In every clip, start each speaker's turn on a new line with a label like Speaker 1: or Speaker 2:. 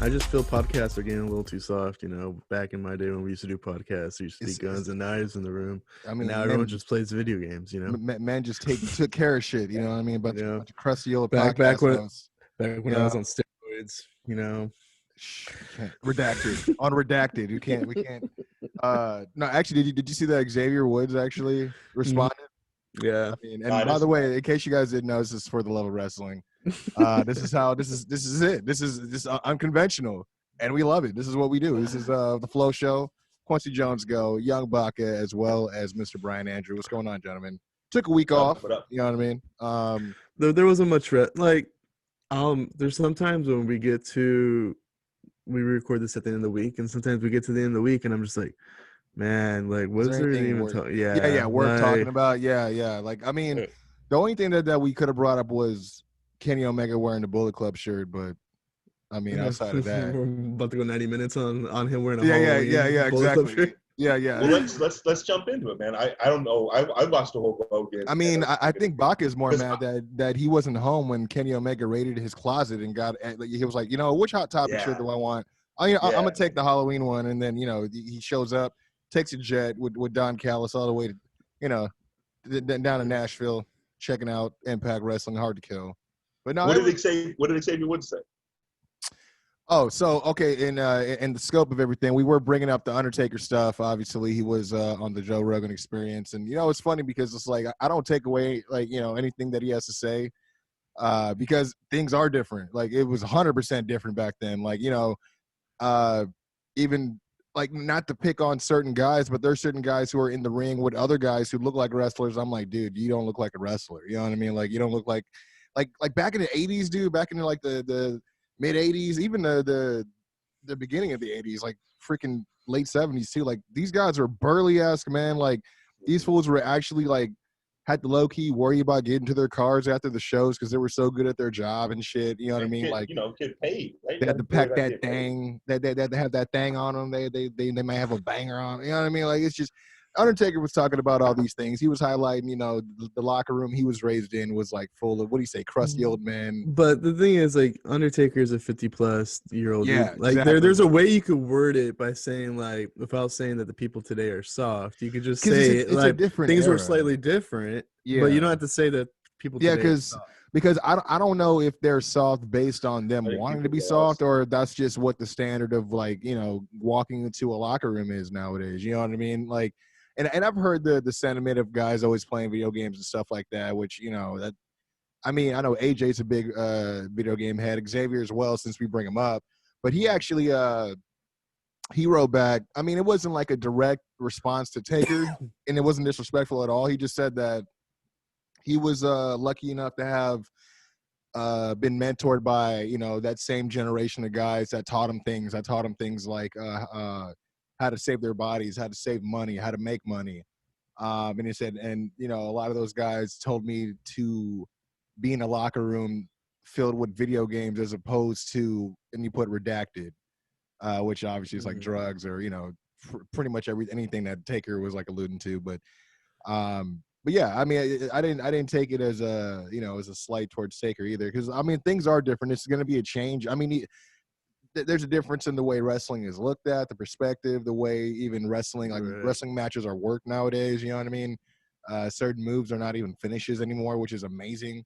Speaker 1: I just feel podcasts are getting a little too soft. Back in my day when we used to do podcasts, there used to be guns and knives in the room.
Speaker 2: I mean,
Speaker 1: now everyone just plays video games.
Speaker 2: Man just took care of shit. You know what I mean? Bunch of crusty old
Speaker 1: back when
Speaker 2: hosts.
Speaker 1: Back when I was on steroids.
Speaker 2: Redacted on redacted. We can't. No, actually, did you see that Xavier Woods actually responded?
Speaker 1: Yeah.
Speaker 2: I mean, and by the way, in case you guys didn't know, this is for the love of wrestling. This is it. This is unconventional, and we love it. This is what we do. This is the Flow Show. Kwency Jones go, Young Baca, as well as Mr. Brian Andrew. What's going on, gentlemen? Took a week off. You know what I mean?
Speaker 1: There wasn't much there's sometimes when we record this at the end of the week, and sometimes we get to the end of the week, and I'm just like, man, like, what is there even worth
Speaker 2: talking about? Yeah. Like, I mean, the only thing that we could have brought up was Kenny Omega wearing the Bullet Club shirt, but I mean, outside of that,
Speaker 1: we're about to go 90 minutes on him wearing a
Speaker 2: Halloween Bullet Club shirt. Yeah.
Speaker 3: Well, let's jump into it, man. I don't know. I watched the whole Glow game.
Speaker 2: I mean, I think Baca is more mad that he wasn't home when Kenny Omega raided his closet and he was like, which Hot Topic shirt do I want? I'm gonna take the Halloween one, and then he shows up, takes a jet with Don Callis all the way to down to Nashville, checking out Impact Wrestling, Hard to Kill. But no,
Speaker 3: what did Xavier Woods say?
Speaker 2: Oh, so okay, in the scope of everything, we were bringing up the Undertaker stuff. Obviously, he was on the Joe Rogan Experience, and it's funny because it's like I don't take away anything that he has to say, because things are different. Like, it was 100% different back then. Like, even like, not to pick on certain guys, but there's certain guys who are in the ring with other guys who look like wrestlers. I'm like, dude, you don't look like a wrestler. You know what I mean? Like, you don't look like back in the 80s, dude. Back in like the mid 80s, even the beginning of the 80s, like freaking late 70s too. Like, these guys were burly ass, man. Like, these fools were actually like had to low key worry about getting to their cars after the shows because they were so good at their job and shit. You know what I mean? Like,
Speaker 3: get paid. Right?
Speaker 2: They had to pack that thing. They had to have that thing on them. They might have a banger on. You know what I mean? Like, it's just. Undertaker was talking about all these things. He was highlighting, the locker room he was raised in was like full of, what do you say, crusty old men.
Speaker 1: But the thing is, like, Undertaker is a 50-plus-year-old dude. Like,
Speaker 2: exactly.
Speaker 1: There's a way you could word it by saying, like, without saying that the people today are soft. You could just say
Speaker 2: it's like, a different
Speaker 1: things
Speaker 2: era.
Speaker 1: Were slightly different. Yeah. But you don't have to say that people today are soft.
Speaker 2: Because I don't know if they're soft based on them wanting to be soft, or that's just what the standard of, like, walking into a locker room is nowadays. You know what I mean? Like, and I've heard the sentiment of guys always playing video games and stuff like that, which, that, I mean, I know AJ's a big video game head, Xavier as well, since we bring him up, but he actually he wrote back. I mean, it wasn't like a direct response to Taker, and it wasn't disrespectful at all. He just said that he was lucky enough to have been mentored by, that same generation of guys that taught him things. I taught him things like how to save their bodies, how to save money, how to make money. And he said, and, a lot of those guys told me to be in a locker room filled with video games as opposed to, and you put redacted, which obviously is like drugs or, pretty much anything that Taker was like alluding to. But yeah, I mean, I didn't take it as a, as a slight towards Taker either. Cause I mean, things are different. It's going to be a change. I mean, there's a difference in the way wrestling is looked at, the perspective, the way even wrestling, like wrestling matches are worked nowadays. You know what I mean? Certain moves are not even finishes anymore, which is amazing.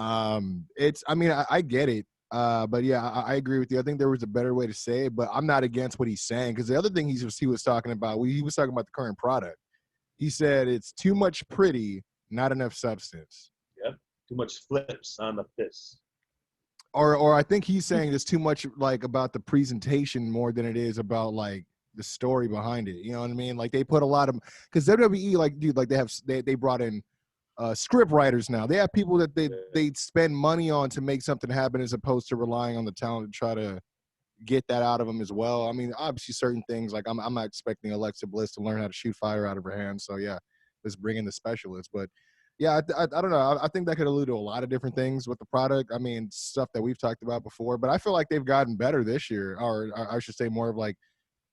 Speaker 2: I mean, I get it. But yeah, I agree with you. I think there was a better way to say it, but I'm not against what he's saying. Cause the other thing he was talking about, he was talking about the current product. He said it's too much pretty, not enough substance.
Speaker 3: Yep. Too much flips on the fist.
Speaker 2: Or I think he's saying it's too much like about the presentation more than it is about like the story behind it. You know what I mean? Like, they put a lot of, because WWE, like, dude, like they brought in script writers now. They have people that they spend money on to make something happen as opposed to relying on the talent to try to get that out of them as well. I mean, obviously certain things, like I'm not expecting Alexa Bliss to learn how to shoot fire out of her hands. So yeah, let's bring in the specialists. But yeah, I don't know. I think that could allude to a lot of different things with the product. I mean, stuff that we've talked about before, but I feel like they've gotten better this year, or I should say more of like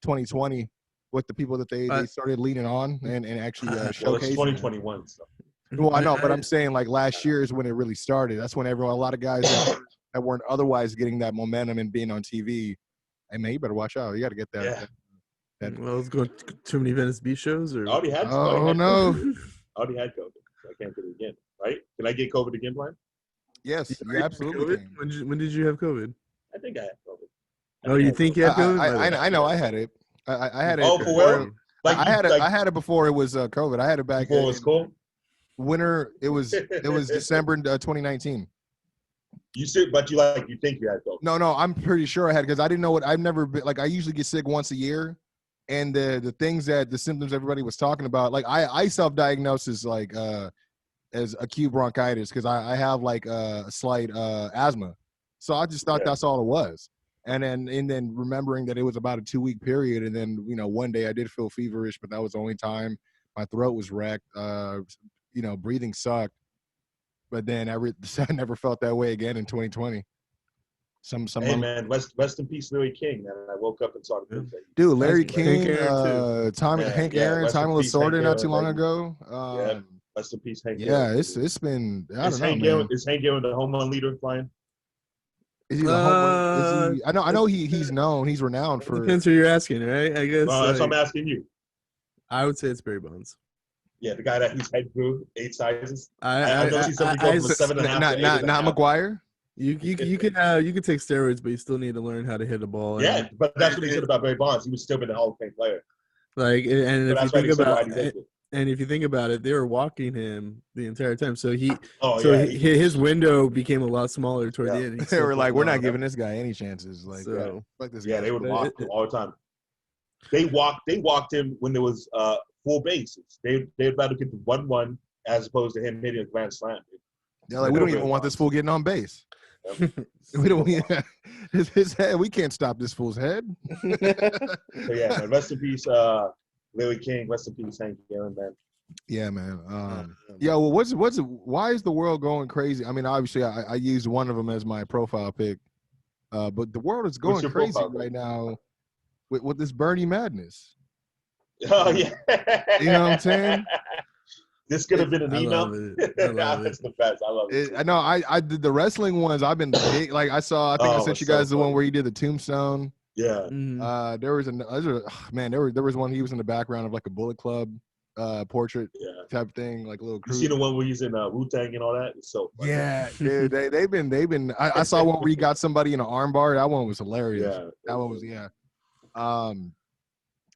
Speaker 2: 2020 with the people that they started leaning on and actually showcasing.
Speaker 3: Well, it's 2021. So.
Speaker 2: Well, I know, but I'm saying like last year is when it really started. That's when a lot of guys that weren't otherwise getting that momentum and being on TV Hey man, you better watch out. You got to get that.
Speaker 3: Yeah.
Speaker 1: Well, I was going to too many Venice Beach shows, or
Speaker 3: I already had.
Speaker 2: Oh no.
Speaker 3: I already had COVID. So I can't get it again. Right? Can I get COVID again, Brian?
Speaker 2: Yes, you absolutely can.
Speaker 1: When did you have COVID?
Speaker 3: I think I had COVID.
Speaker 1: Oh, you think you had COVID?
Speaker 2: I know I had it. I had it.
Speaker 3: Oh, for real? Like
Speaker 2: I had it. I had it before it was COVID. I had it back
Speaker 3: before it was cool.
Speaker 2: Winter. It was December 2019.
Speaker 3: You said, but you think you had COVID?
Speaker 2: No, I'm pretty sure I had because I didn't know what. I've never been like I usually get sick once a year, and the symptoms everybody was talking about, like I self-diagnosed as acute bronchitis because I have like a slight asthma, so I just thought that's all it was. And then remembering that it was about a 2-week period, and then one day I did feel feverish, but that was the only time. My throat was wrecked. Breathing sucked. But then I never felt that way again in 2020.
Speaker 3: Hey man, rest in peace, Larry King. Man, I woke up and saw the news.
Speaker 2: Dude, Larry King, Hank Aaron, Tommy Lasorda not too long ago.
Speaker 3: Rest in peace, Hank.
Speaker 2: Yeah, it's been. I don't know, man.
Speaker 3: Is Hank Aaron the home run leader, Brian?
Speaker 2: Is he the home run? Is he? I know he's known. He's renowned for.
Speaker 1: Depends who you're asking, right? I guess.
Speaker 3: Well, that's what I'm asking you.
Speaker 1: I would say it's Barry Bonds.
Speaker 3: Yeah, the guy whose head grew 8 sizes.
Speaker 1: I
Speaker 3: know somebody go from 7.5.
Speaker 2: Not McGuire.
Speaker 1: You could take steroids, but you still need to learn how to hit a ball.
Speaker 3: Yeah, but that's what he said about Barry Bonds. He was still been a Hall of Fame player.
Speaker 1: Like, and if you think about it, they were walking him the entire time. So his window became a lot smaller toward the end.
Speaker 2: They were like, we're not giving this guy any chances. Like,
Speaker 3: like this guy. They would walk him all the time. They walked him when there was full bases. They'd rather get the 1-1 as opposed to him hitting a grand slam.
Speaker 2: They're like, we don't even want this fool getting on base. We don't. His head. We can't stop this fool's head.
Speaker 3: So yeah, man, rest in peace, Larry King. Rest in peace, Hank Aaron, man.
Speaker 2: Yeah, man. Well, why is the world going crazy? I mean, obviously, I used one of them as my profile pic, but the world is going crazy right now with this Bernie madness.
Speaker 3: Oh yeah,
Speaker 2: you know what I'm saying?
Speaker 3: This could have been an email.
Speaker 1: That's
Speaker 3: the best. I love it.
Speaker 2: I know. I did the wrestling ones. I've been big. Like I think I sent you guys the one where he did the tombstone.
Speaker 3: Yeah.
Speaker 2: There was there was one he was in the background of like a Bullet Club portrait type thing, like a little crew.
Speaker 3: You see the one where he's in Wu-Tang and all that? It's so funny.
Speaker 2: Yeah, dude. They've been. I saw one where he got somebody in an armbar. That one was hilarious.
Speaker 3: Yeah.
Speaker 2: That one was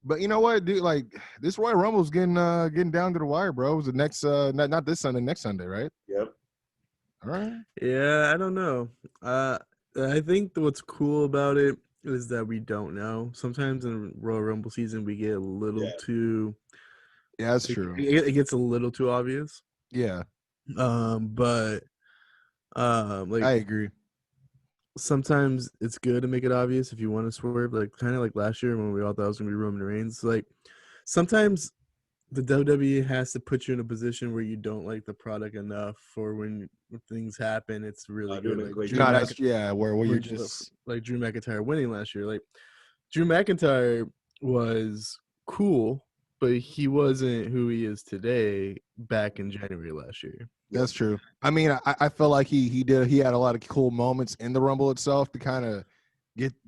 Speaker 2: But you know what, dude? Like this Royal Rumble's getting down to the wire, bro. It was the next not this Sunday, next Sunday, right?
Speaker 3: Yep.
Speaker 2: All right.
Speaker 1: Yeah, I don't know. I think what's cool about it is that we don't know. Sometimes in Royal Rumble season, we get a little too.
Speaker 2: Yeah, that's true.
Speaker 1: It gets a little too obvious.
Speaker 2: Yeah.
Speaker 1: But
Speaker 2: I agree.
Speaker 1: Sometimes it's good to make it obvious if you want to swerve, like kind of like last year when we all thought it was gonna be Roman Reigns. Like sometimes the WWE has to put you in a position where you don't like the product enough for when things happen, it's really good. Like
Speaker 2: where you're just
Speaker 1: like Drew McIntyre winning last year. Like Drew McIntyre was cool, but he wasn't who he is today back in January last year.
Speaker 2: That's true. I mean, I feel like he had a lot of cool moments in the Rumble itself to kind of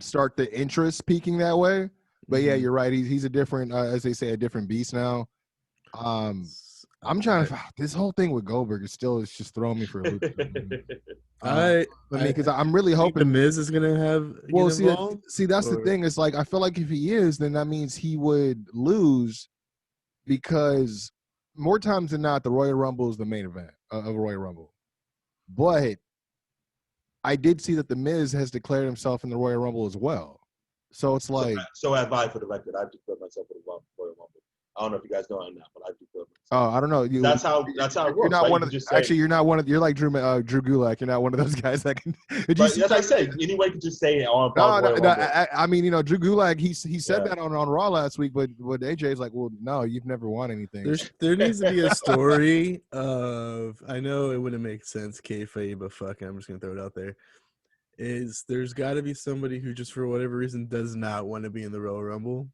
Speaker 2: start the interest peaking that way. But yeah, you're right. He's a different, as they say, a different beast now. I'm trying to. This whole thing with Goldberg is just throwing me for a loop. I mean, because I'm really hoping
Speaker 1: the Miz is gonna have.
Speaker 2: Well, see, that's the thing. It's like I feel like if he is, then that means he would lose, because more times than not, the Royal Rumble is the main event of Royal Rumble. But I did see that the Miz has declared himself in the Royal Rumble as well. So it's like.
Speaker 3: So have I, for the record. I've declared myself in the Royal Rumble. I don't know if you guys know it now, but I do feel.
Speaker 2: Oh, I don't know.
Speaker 3: That's how it works.
Speaker 2: You're not one of the, actually. You're not one of. You're like Drew Gulak. You're not one of those guys that can.
Speaker 3: As I say, anyone can just say it on.
Speaker 2: I mean, Drew Gulak. He said that on Raw last week, but AJ's like, well, no, you've never won anything.
Speaker 1: There needs to be a story of. I know it wouldn't make sense, kayfabe, but fuck it, I'm just gonna throw it out there. There's got to be somebody who just for whatever reason does not want to be in the Royal Rumble.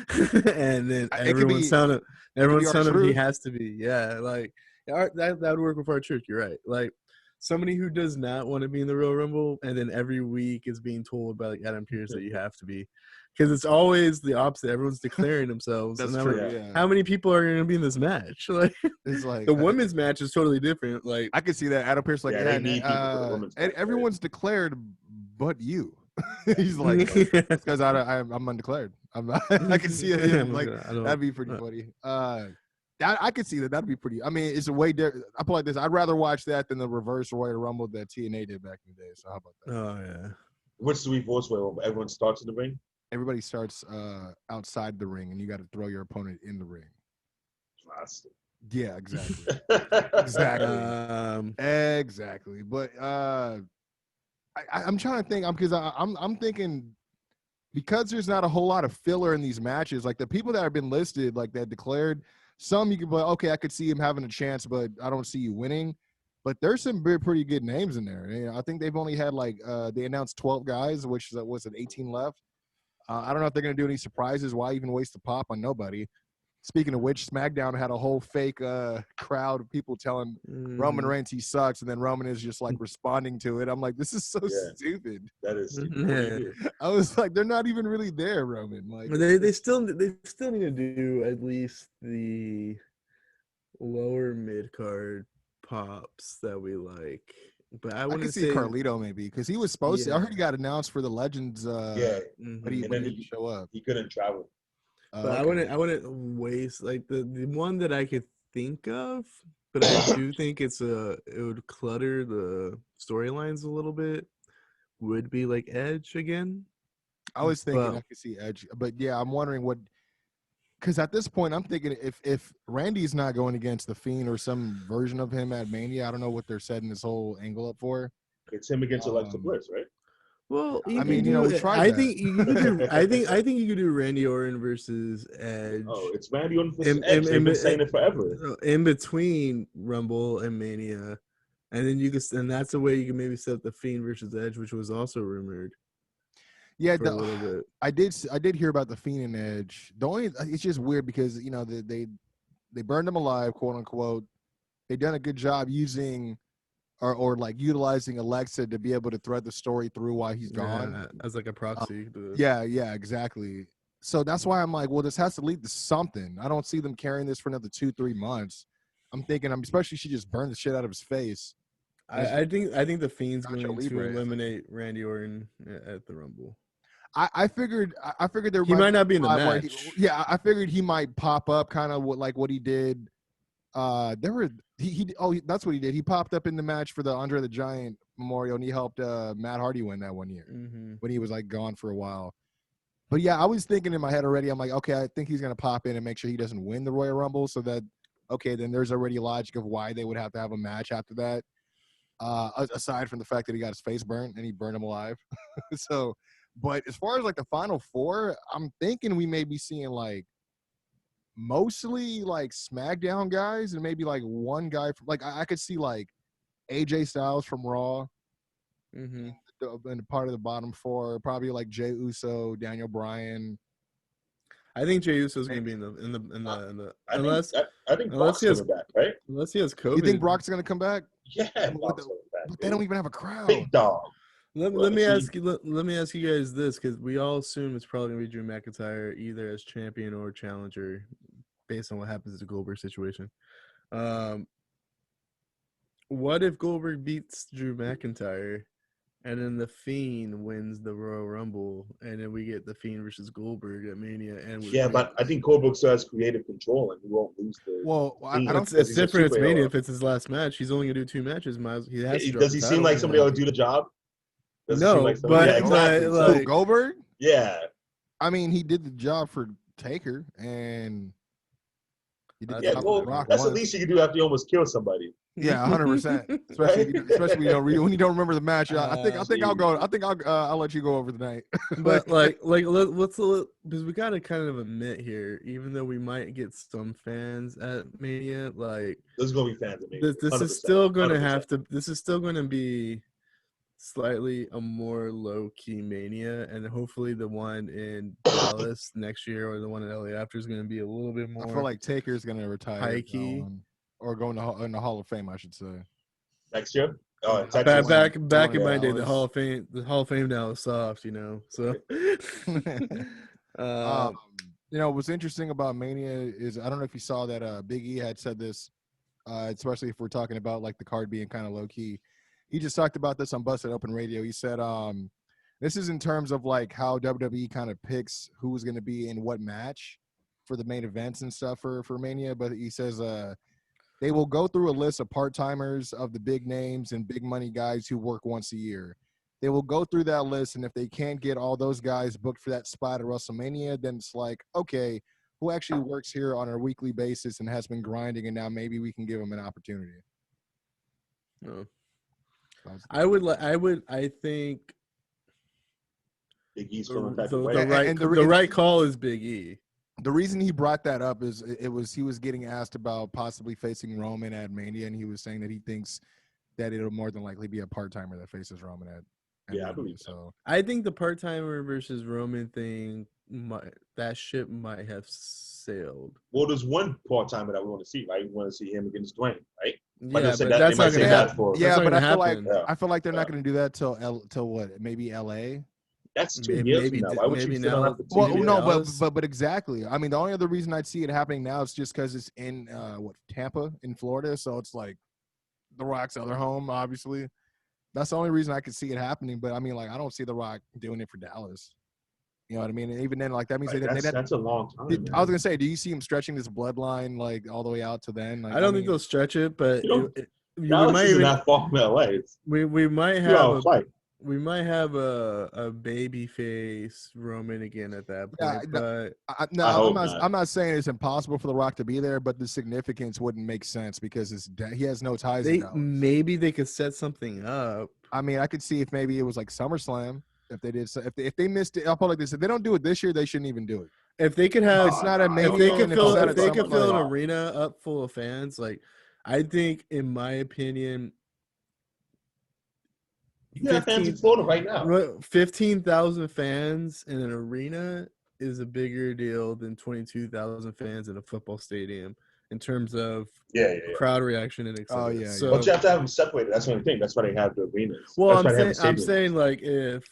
Speaker 1: And then everyone's telling him he has to be. Yeah, like that would work with our truth. You're right. Like somebody who does not want to be in the Royal Rumble, and then every week is being told by like Adam Pearce that you have to be, because it's always the opposite. Everyone's declaring themselves.
Speaker 2: That's
Speaker 1: and
Speaker 2: true.
Speaker 1: like,
Speaker 2: Yeah.
Speaker 1: how many people are going to be in this match? Like,
Speaker 2: It's like
Speaker 1: the women's match is totally different. Like,
Speaker 2: I could see that Adam Pearce
Speaker 3: they need people for the women's match,
Speaker 2: everyone's declared but you. He's like, because I'm undeclared. I can see him like that'd be pretty funny. I could see that. That'd be pretty. I mean, it's a way different. I put it like this: I'd rather watch that than the reverse Royal Rumble that TNA did back in the day. So how about that?
Speaker 1: oh yeah.
Speaker 3: What's the reverse way? Everyone starts in the ring.
Speaker 2: Everybody starts outside the ring, and you got to throw your opponent in the ring.
Speaker 3: Plastic.
Speaker 2: Yeah, exactly. Exactly. But I'm trying to think. I'm thinking, because there's not a whole lot of filler in these matches. Like the people that have been listed, like that declared, some you could be like, okay, I could see him having a chance, but I don't see you winning. But there's some pretty good names in there. You know, I think they've only had they announced 12 guys, which was it 18 left. I don't know if they're gonna do any surprises. Why even waste the pop on nobody? Speaking of which, SmackDown had a whole fake crowd of people telling Roman Reigns he sucks, and then Roman is just like responding to it. I'm like, this is so stupid.
Speaker 3: That is stupid.
Speaker 2: I was like, they're not even really there, Roman. Like
Speaker 1: they still need to do at least the lower mid card pops that we like. But I
Speaker 2: could see Carlito maybe, because he was supposed to. I heard he got announced for the Legends. But he didn't show up.
Speaker 3: He couldn't travel.
Speaker 1: But okay. I wouldn't waste like the one that I could think of, but I do think it would clutter the storylines a little bit. Would be like Edge again.
Speaker 2: I was thinking I could see Edge, but yeah, I'm wondering what. Because at this point, I'm thinking if Randy's not going against the Fiend or some version of him at Mania, I don't know what they're setting this whole angle up for.
Speaker 3: It's him against Alexa Bliss, right?
Speaker 1: Well,
Speaker 2: I mean, we tried.
Speaker 1: I think you could do. I think you could do Randy Orton versus Edge.
Speaker 3: Oh, it's Randy Orton versus Edge. They've been saying it forever.
Speaker 1: In between Rumble and Mania, and then and that's a way you can maybe set up the Fiend versus Edge, which was also rumored.
Speaker 2: Yeah, a little bit. I did hear about the Fiend and Edge. It's just weird because they burned him alive, quote unquote. They done a good job using. Or like utilizing Alexa to be able to thread the story through while he's gone
Speaker 1: as like a proxy.
Speaker 2: Yeah, exactly. So that's why I'm like, well, this has to lead to something. I don't see them carrying this for another 2-3 months. I'm thinking, especially she just burned the shit out of his face.
Speaker 1: I think the Fiend's going to eliminate Randy Orton at the Rumble.
Speaker 2: I figured there
Speaker 1: he might not be in the match.
Speaker 2: I figured he might pop up kind of like what he did. That's what he did. He popped up in the match for the Andre the Giant Memorial, and he helped Matt Hardy win that one year when he was like gone for a while. But yeah, I was thinking in my head already. I'm like, okay, I think he's gonna pop in and make sure he doesn't win the Royal Rumble, so that then there's already a logic of why they would have to have a match after that. Aside from the fact that he got his face burnt and he burned him alive. So, but as far as like the final four, I'm thinking we may be seeing like. Mostly like SmackDown guys and maybe like one guy from like I could see like AJ Styles from Raw and part of the bottom four, probably like Jey Uso, Daniel Bryan.
Speaker 1: I think Jey Uso's gonna be in the unless
Speaker 3: Brock's coming back, right?
Speaker 1: Unless he has COVID.
Speaker 2: You think Brock's gonna come back?
Speaker 3: Yeah,
Speaker 2: but they don't even have a crowd.
Speaker 3: Big dog.
Speaker 1: Let me ask you guys this, because we all assume it's probably gonna be Drew McIntyre either as champion or challenger, based on what happens to the Goldberg situation. What if Goldberg beats Drew McIntyre, and then the Fiend wins the Royal Rumble, and then we get the Fiend versus Goldberg at Mania?
Speaker 3: But I think Goldberg still has creative control, and he won't lose the.
Speaker 2: Well,
Speaker 1: it's different. It's Mania. If it's his last match, he's only gonna do 2 matches.
Speaker 3: Does he seem like somebody that'll do the job?
Speaker 1: No, but
Speaker 2: Goldberg.
Speaker 3: Yeah,
Speaker 2: I mean, he did the job for Taker, and he did
Speaker 3: that's the least you can do after you almost kill somebody.
Speaker 2: Yeah, 100%. Especially when you don't remember the match. I think I'll go. I think I'll let you go over tonight.
Speaker 1: But let's because we gotta kind of admit here, even though we might get some fans at Mania, like
Speaker 3: there's gonna be fans at Mania.
Speaker 1: This is still gonna have to. This is still gonna be slightly a more low-key Mania, and hopefully the one in Dallas next year or the one in LA after is going to be a little bit more.
Speaker 2: I feel like Taker's going to retire
Speaker 1: high-key
Speaker 2: or go in the Hall of Fame, I should say.
Speaker 3: Next year? Oh,
Speaker 1: Back
Speaker 3: Texas.
Speaker 1: back in my day,
Speaker 2: Dallas.
Speaker 1: the Hall of Fame now is soft, So,
Speaker 2: What's interesting about Mania is I don't know if you saw that Big E had said this, especially if we're talking about like the card being kind of low key. He just talked about this on Busted Open Radio. He said, this is in terms of like how WWE kind of picks who's going to be in what match for the main events and stuff for Mania. But he says they will go through a list of part-timers of the big names and big money guys who work once a year. They will go through that list, and if they can't get all those guys booked for that spot at WrestleMania, then it's like, okay, who actually works here on a weekly basis and has been grinding, and now maybe we can give them an opportunity.
Speaker 1: No. I think
Speaker 3: Big E's feeling that
Speaker 1: the right call is Big E.
Speaker 2: The reason he brought that up is he was getting asked about possibly facing Roman at Mania, and he was saying that he thinks that it'll more than likely be a part-timer that faces Roman at
Speaker 3: Mania, I believe so.
Speaker 1: I think the part-timer versus Roman thing, that ship might have sailed.
Speaker 3: Well, there's one part-timer that we want to see, right? We want to see him against Dwayne, right?
Speaker 1: But that's not going to happen.
Speaker 2: But I feel like they're not going to do that till what? Maybe LA.
Speaker 3: That's 2 years from now. Why would you still have to?
Speaker 2: Well, no, but exactly. I mean, the only other reason I'd see it happening now is just because it's in Tampa in Florida, so it's like The Rock's other home, obviously. That's the only reason I could see it happening. But I mean, like, I don't see The Rock doing it for Dallas. You know what I mean? And even then, like, that means
Speaker 3: that's a long time.
Speaker 2: I was gonna say, do you see him stretching this bloodline like all the way out to then? Like,
Speaker 1: I don't think they'll stretch it, but
Speaker 3: Dallas isn't that far from LA.
Speaker 1: We might have we might have a baby face Roman again at that point.
Speaker 2: I'm not saying it's impossible for The Rock to be there, but the significance wouldn't make sense because he has no ties to Dallas.
Speaker 1: Maybe they could set something up.
Speaker 2: I mean, I could see if maybe it was like SummerSlam. If they did, if they missed it, I'll put it like this: if they don't do it this year, they shouldn't even do it.
Speaker 1: If they could have,
Speaker 2: it's not a Mania.
Speaker 1: If they could fill an arena up full of fans, like I think, in my opinion,
Speaker 3: you have fans in Florida right now.
Speaker 1: 15,000 fans in an arena is a bigger deal than 22,000 fans in a football stadium in terms of crowd reaction and excitement.
Speaker 3: So, but you have to have them separated. That's the only thing. That's why they have the arenas.
Speaker 1: Well, I'm saying like if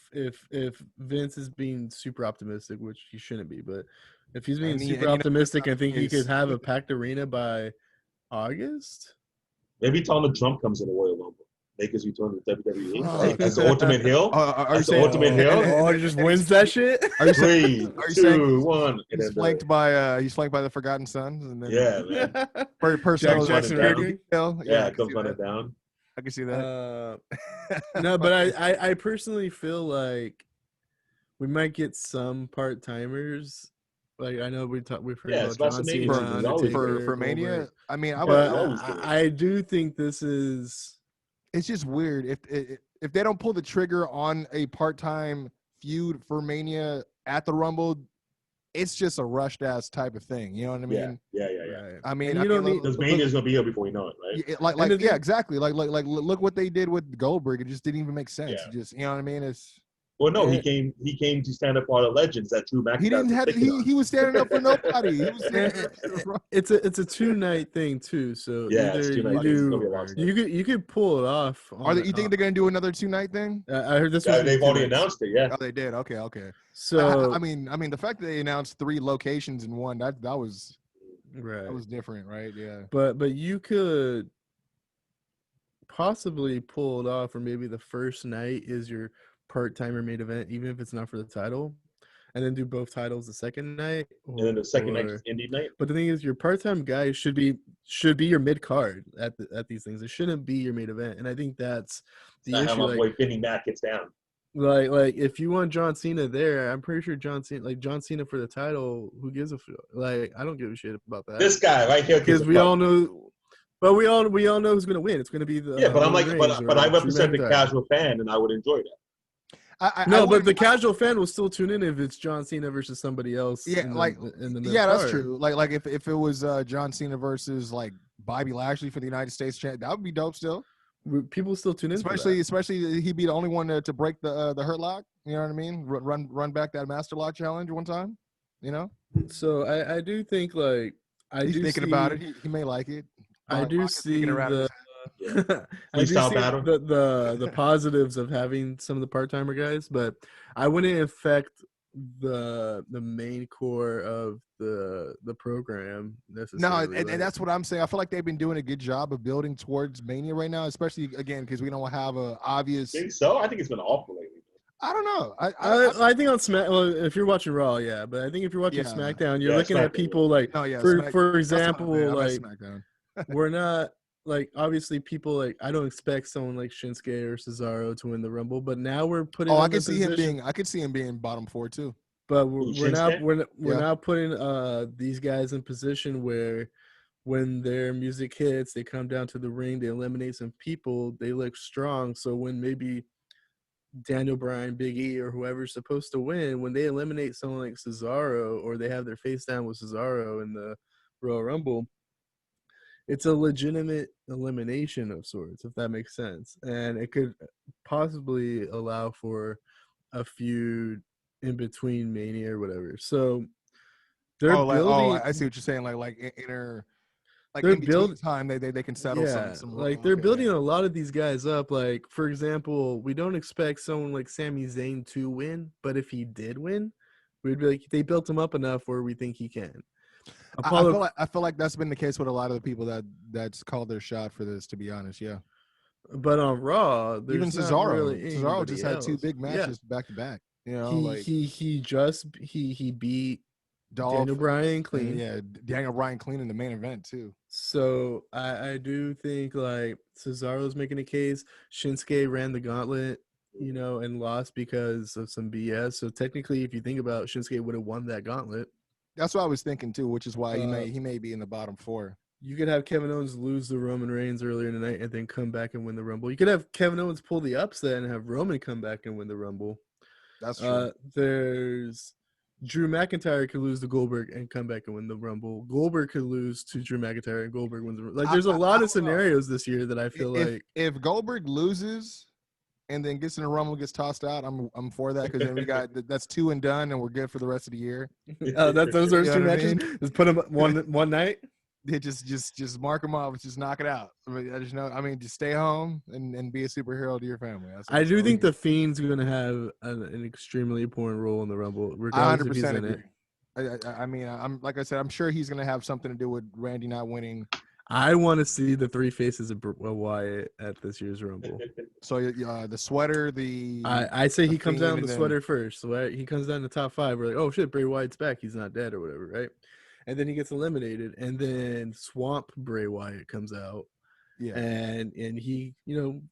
Speaker 1: Vince is being super optimistic, which he shouldn't be, but if he's being super optimistic, I think he could have a packed arena by August.
Speaker 3: Maybe Donald Trump comes in the Royal Rumble. Make his return to WWE as the ultimate heel.
Speaker 2: Are you saying
Speaker 3: ultimate heel?
Speaker 1: Oh, he just wins that shit.
Speaker 2: Are you saying?
Speaker 3: 3, 2, 1.
Speaker 2: He's flanked by the Forgotten Sons. And then,
Speaker 3: man.
Speaker 2: Personal
Speaker 1: Jackson
Speaker 3: it comes running down.
Speaker 2: I can see that.
Speaker 1: No, but I personally feel like we might get some part timers. Like I know we've heard about John Cena
Speaker 2: for Mania. I mean,
Speaker 1: I do think this is.
Speaker 2: It's just weird if they don't pull the trigger on a part-time feud for Mania at the Rumble. It's just a rushed ass type of thing. You know what I mean?
Speaker 3: Yeah.
Speaker 2: I mean,
Speaker 1: you don't need
Speaker 3: because Mania's gonna be here before we know it, right?
Speaker 2: Exactly. Like look what they did with Goldberg. It just didn't even make sense.
Speaker 3: Yeah.
Speaker 2: Just, you know what I mean? It's.
Speaker 3: Well, no, he came to stand up for the legends that Drew McIntyre.
Speaker 2: He didn't have. He was standing up for nobody. He was
Speaker 1: it's a 2-night thing too. So either you could pull it off.
Speaker 2: You think they're gonna do another 2-night thing?
Speaker 1: I heard this.
Speaker 3: They've already announced it. Yeah.
Speaker 2: Oh, they did. Okay.
Speaker 1: So
Speaker 2: I mean, the fact that they announced 3 locations in one that was
Speaker 1: right.
Speaker 2: That was different, right? Yeah.
Speaker 1: But you could possibly pull it off, or maybe the first night is your part-timer main event, even if it's not for the title, and then do both titles the second night.
Speaker 3: And then the second night is indie night.
Speaker 1: But the thing is, your part-time guy should be your mid-card at these things. It shouldn't be your main event, and I think that's the issue.
Speaker 3: How my boy Vinny Mac gets down.
Speaker 1: Like if you want John Cena there, I'm pretty sure John Cena for the title. Who gives a fuck? Like I don't give a shit about that.
Speaker 3: This guy right here,
Speaker 1: because we all know. But we all know who's gonna win. It's gonna be the
Speaker 3: but I'm like, but I represent the casual fan, and I would enjoy that.
Speaker 1: But the casual fan will still tune in if it's John Cena versus somebody else.
Speaker 2: Yeah, that's true. Like if it was John Cena versus like Bobby Lashley for the United States champ, that would be dope. Still,
Speaker 1: people still tune in.
Speaker 2: Especially he'd be the only one to break the Hurt Lock. You know what I mean? Run back that Master Lock challenge one time. You know.
Speaker 1: So I do think like
Speaker 2: he's thinking about it. He may like it.
Speaker 1: I do see
Speaker 3: Yeah.
Speaker 1: I do
Speaker 3: Freestyle
Speaker 1: see
Speaker 3: battle.
Speaker 1: the positives of having some of the part-timer guys, but I wouldn't affect the main core of the program
Speaker 2: No,
Speaker 1: necessarily.
Speaker 2: and that's what I'm saying. I feel like they've been doing a good job of building towards Mania right now, especially again because we don't have a obvious.
Speaker 3: Think so? I think it's been awful lately.
Speaker 2: I don't know.
Speaker 1: I think on Smack. Well, if you're watching Raw, yeah, but I think if you're watching
Speaker 2: Yeah.
Speaker 1: SmackDown, you're
Speaker 3: Yeah,
Speaker 1: looking at
Speaker 3: SmackDown,
Speaker 1: people like,
Speaker 2: No, yeah.
Speaker 1: for
Speaker 2: That's what
Speaker 1: example,
Speaker 2: I meant.
Speaker 1: like
Speaker 2: SmackDown.
Speaker 1: we're not like obviously people like I don't expect someone like Shinsuke or Cesaro to win the Rumble, but now we're putting.
Speaker 2: Oh,
Speaker 1: them
Speaker 2: I
Speaker 1: in
Speaker 2: could see him
Speaker 1: position,
Speaker 2: being. I could see him being bottom 4 too.
Speaker 1: but
Speaker 3: Who,
Speaker 1: we're now
Speaker 3: Shinsuke?
Speaker 1: we're
Speaker 2: Yeah.
Speaker 1: now putting these guys in position where when their music hits, they come down to the ring, they eliminate some people, they look strong. So when maybe Daniel Bryan, Big E, or whoever's supposed to win, when they eliminate someone like Cesaro or they have their face down with Cesaro in the Royal Rumble, it's a legitimate elimination of sorts, if that makes sense. And it could possibly allow for a feud in between Mania or whatever. So they're building.
Speaker 2: I see what you're saying. Like inner, like
Speaker 1: They're
Speaker 2: in between
Speaker 1: building.
Speaker 2: time, they can settle
Speaker 1: Yeah,
Speaker 2: some.
Speaker 1: like they're
Speaker 2: Okay,
Speaker 1: building
Speaker 2: yeah.
Speaker 1: a lot of these guys up. Like, for example, we don't expect someone like Sami Zayn to win, but if he did win, we'd be like, they built him up enough where we think he can. Apollo,
Speaker 2: I feel like that's been the case with a lot of the people that's called their shot for this. To be honest, yeah.
Speaker 1: but on Raw,
Speaker 2: Even
Speaker 1: there's not
Speaker 2: Cesaro.
Speaker 1: really
Speaker 2: Cesaro
Speaker 1: anybody
Speaker 2: just had 2
Speaker 1: else.
Speaker 2: big
Speaker 1: Yeah,
Speaker 2: matches back to back. You know,
Speaker 1: he
Speaker 2: like
Speaker 1: he he just he beat
Speaker 2: Dolph
Speaker 1: Daniel Bryan
Speaker 2: and
Speaker 1: clean.
Speaker 2: yeah, Daniel Bryan clean in the main event too.
Speaker 1: So I do think like Cesaro's making a case. Shinsuke ran the gauntlet, and lost because of some BS. So technically, if you think about it, Shinsuke would have won that gauntlet.
Speaker 2: That's what I was thinking too, which is why
Speaker 1: Uh,
Speaker 2: he may be in the bottom 4.
Speaker 1: you could have Kevin Owens lose the Roman Reigns earlier in the night and then come back and win the Rumble. You could have Kevin Owens pull the upset and have Roman come back and win the Rumble.
Speaker 2: That's true.
Speaker 1: There's Drew McIntyre could lose to Goldberg and come back and win the Rumble. Goldberg could lose to Drew McIntyre and Goldberg wins the Rumble. Like, there's a lot of scenarios this year that I feel like
Speaker 2: if Goldberg loses and then gets in a Rumble, gets tossed out, I'm for that because then we got that's 2 and done and we're good for the rest of the year.
Speaker 1: those are
Speaker 2: You know
Speaker 1: 2
Speaker 2: what I
Speaker 1: matches.
Speaker 2: mean?
Speaker 1: Just put them one night.
Speaker 2: They just mark them off, just knock it out. I just know. I mean, just stay home and be a superhero to your family.
Speaker 1: I do think the Fiend's going to have an extremely important role in the Rumble, regardless if he's in
Speaker 2: agree.
Speaker 1: it.
Speaker 2: I mean, I'm like I said, I'm sure he's going to have something to do with Randy not winning.
Speaker 1: I want to see the 3 faces of Wyatt at this year's Rumble.
Speaker 2: So the sweater,
Speaker 1: I say he comes down
Speaker 2: in
Speaker 1: the sweater first. So he comes down the top 5. We're like, oh shit, Bray Wyatt's back. He's not dead or whatever, right? And then he gets eliminated, and then Swamp Bray Wyatt comes out.
Speaker 2: Yeah,
Speaker 1: and he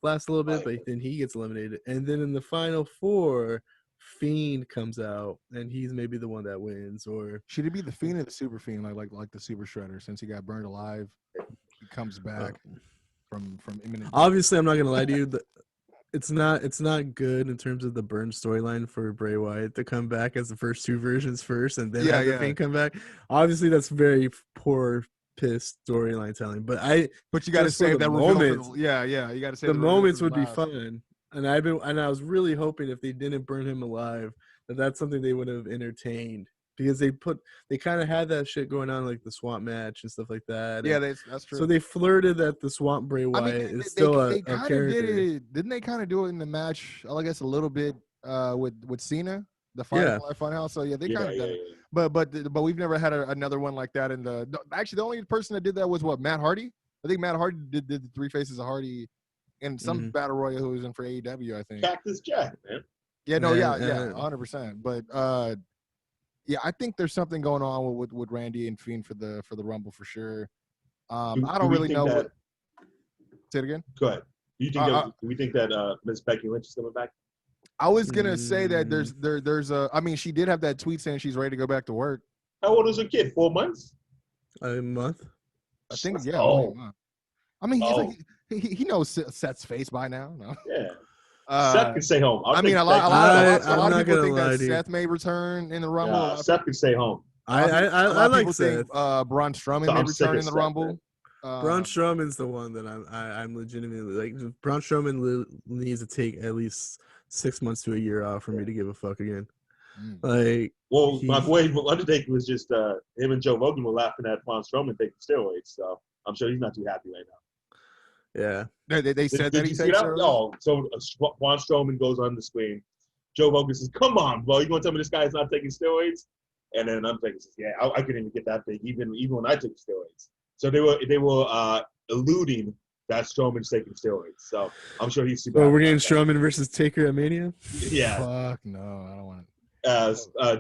Speaker 1: lasts a little bit, but then he gets eliminated. And then in the final 4, Fiend comes out, and he's maybe the one that wins. Or
Speaker 2: should it be the Fiend or the Super Fiend, like the Super Shredder, since he got burned alive? He comes back from imminent.
Speaker 1: Obviously, I'm not gonna lie to you. It's not good in terms of the burn storyline for Bray Wyatt to come back as the first 2 versions first, and then have the Fiend come back. Obviously, that's very poor. Pissed storyline telling, but
Speaker 2: you got to save that
Speaker 1: moment.
Speaker 2: You got to save
Speaker 1: the moments would be fun, and I was really hoping if they didn't burn him alive, that's something they would have entertained, because they kind of had that shit going on, like the swamp match and stuff like that.
Speaker 2: Yeah, that's true.
Speaker 1: So they flirted that the swamp Bray Wyatt is still a character.
Speaker 2: Didn't they kind of do it in the match? I guess a little bit with Cena, the Funhouse. So yeah, they kind of done it. But we've never had another one like that. Actually, the only person that did that was Matt Hardy. I think Matt Hardy did the 3 faces of Hardy in some battle royal who was in for AEW. I think
Speaker 3: Cactus Jack, man.
Speaker 2: Yeah, no, yeah, 100%. But yeah, I think there's something going on with Randy and Fiend for the Rumble for sure. I don't really know. Say it again.
Speaker 3: Go ahead. Do we think that Miss Becky Lynch is coming back?
Speaker 2: I was gonna say that there's a. I mean, she did have that tweet saying she's ready to go back to work.
Speaker 3: How old is her kid? 4 months?
Speaker 1: A month.
Speaker 2: I think yeah. Oh. I mean, he knows Seth's face by now. No?
Speaker 3: Yeah. Seth can stay home.
Speaker 2: I mean, a lot of people think that Seth may return in the Rumble.
Speaker 3: Seth can stay home.
Speaker 1: I like Seth.
Speaker 2: Braun Strowman may return in the Rumble.
Speaker 1: Braun Strowman's the one that I'm legitimately like. Braun Strowman needs to take at least 6 months to a year off for me to give a fuck again. Like,
Speaker 3: well, my boy Undertaker was just him and Joe Rogan were laughing at Braun Strowman taking steroids, so I'm sure he's not too happy right now.
Speaker 1: Yeah.
Speaker 2: They said that
Speaker 3: Did
Speaker 2: he
Speaker 3: you see
Speaker 2: takes
Speaker 3: that?
Speaker 2: steroids?
Speaker 3: Oh, so Braun Strowman goes on the screen. Joe Hogan says, "Come on, bro, you gonna tell me this guy's not taking steroids?" And then Undertaker says, "Yeah, I couldn't even get that big, even when I took steroids." So they were alluding that Strowman's taking steroids. So I'm sure he's super
Speaker 1: So
Speaker 3: happy
Speaker 1: we're getting
Speaker 3: about that.
Speaker 1: Strowman versus Taker at Mania.
Speaker 3: Yeah,
Speaker 2: Fuck no, I don't want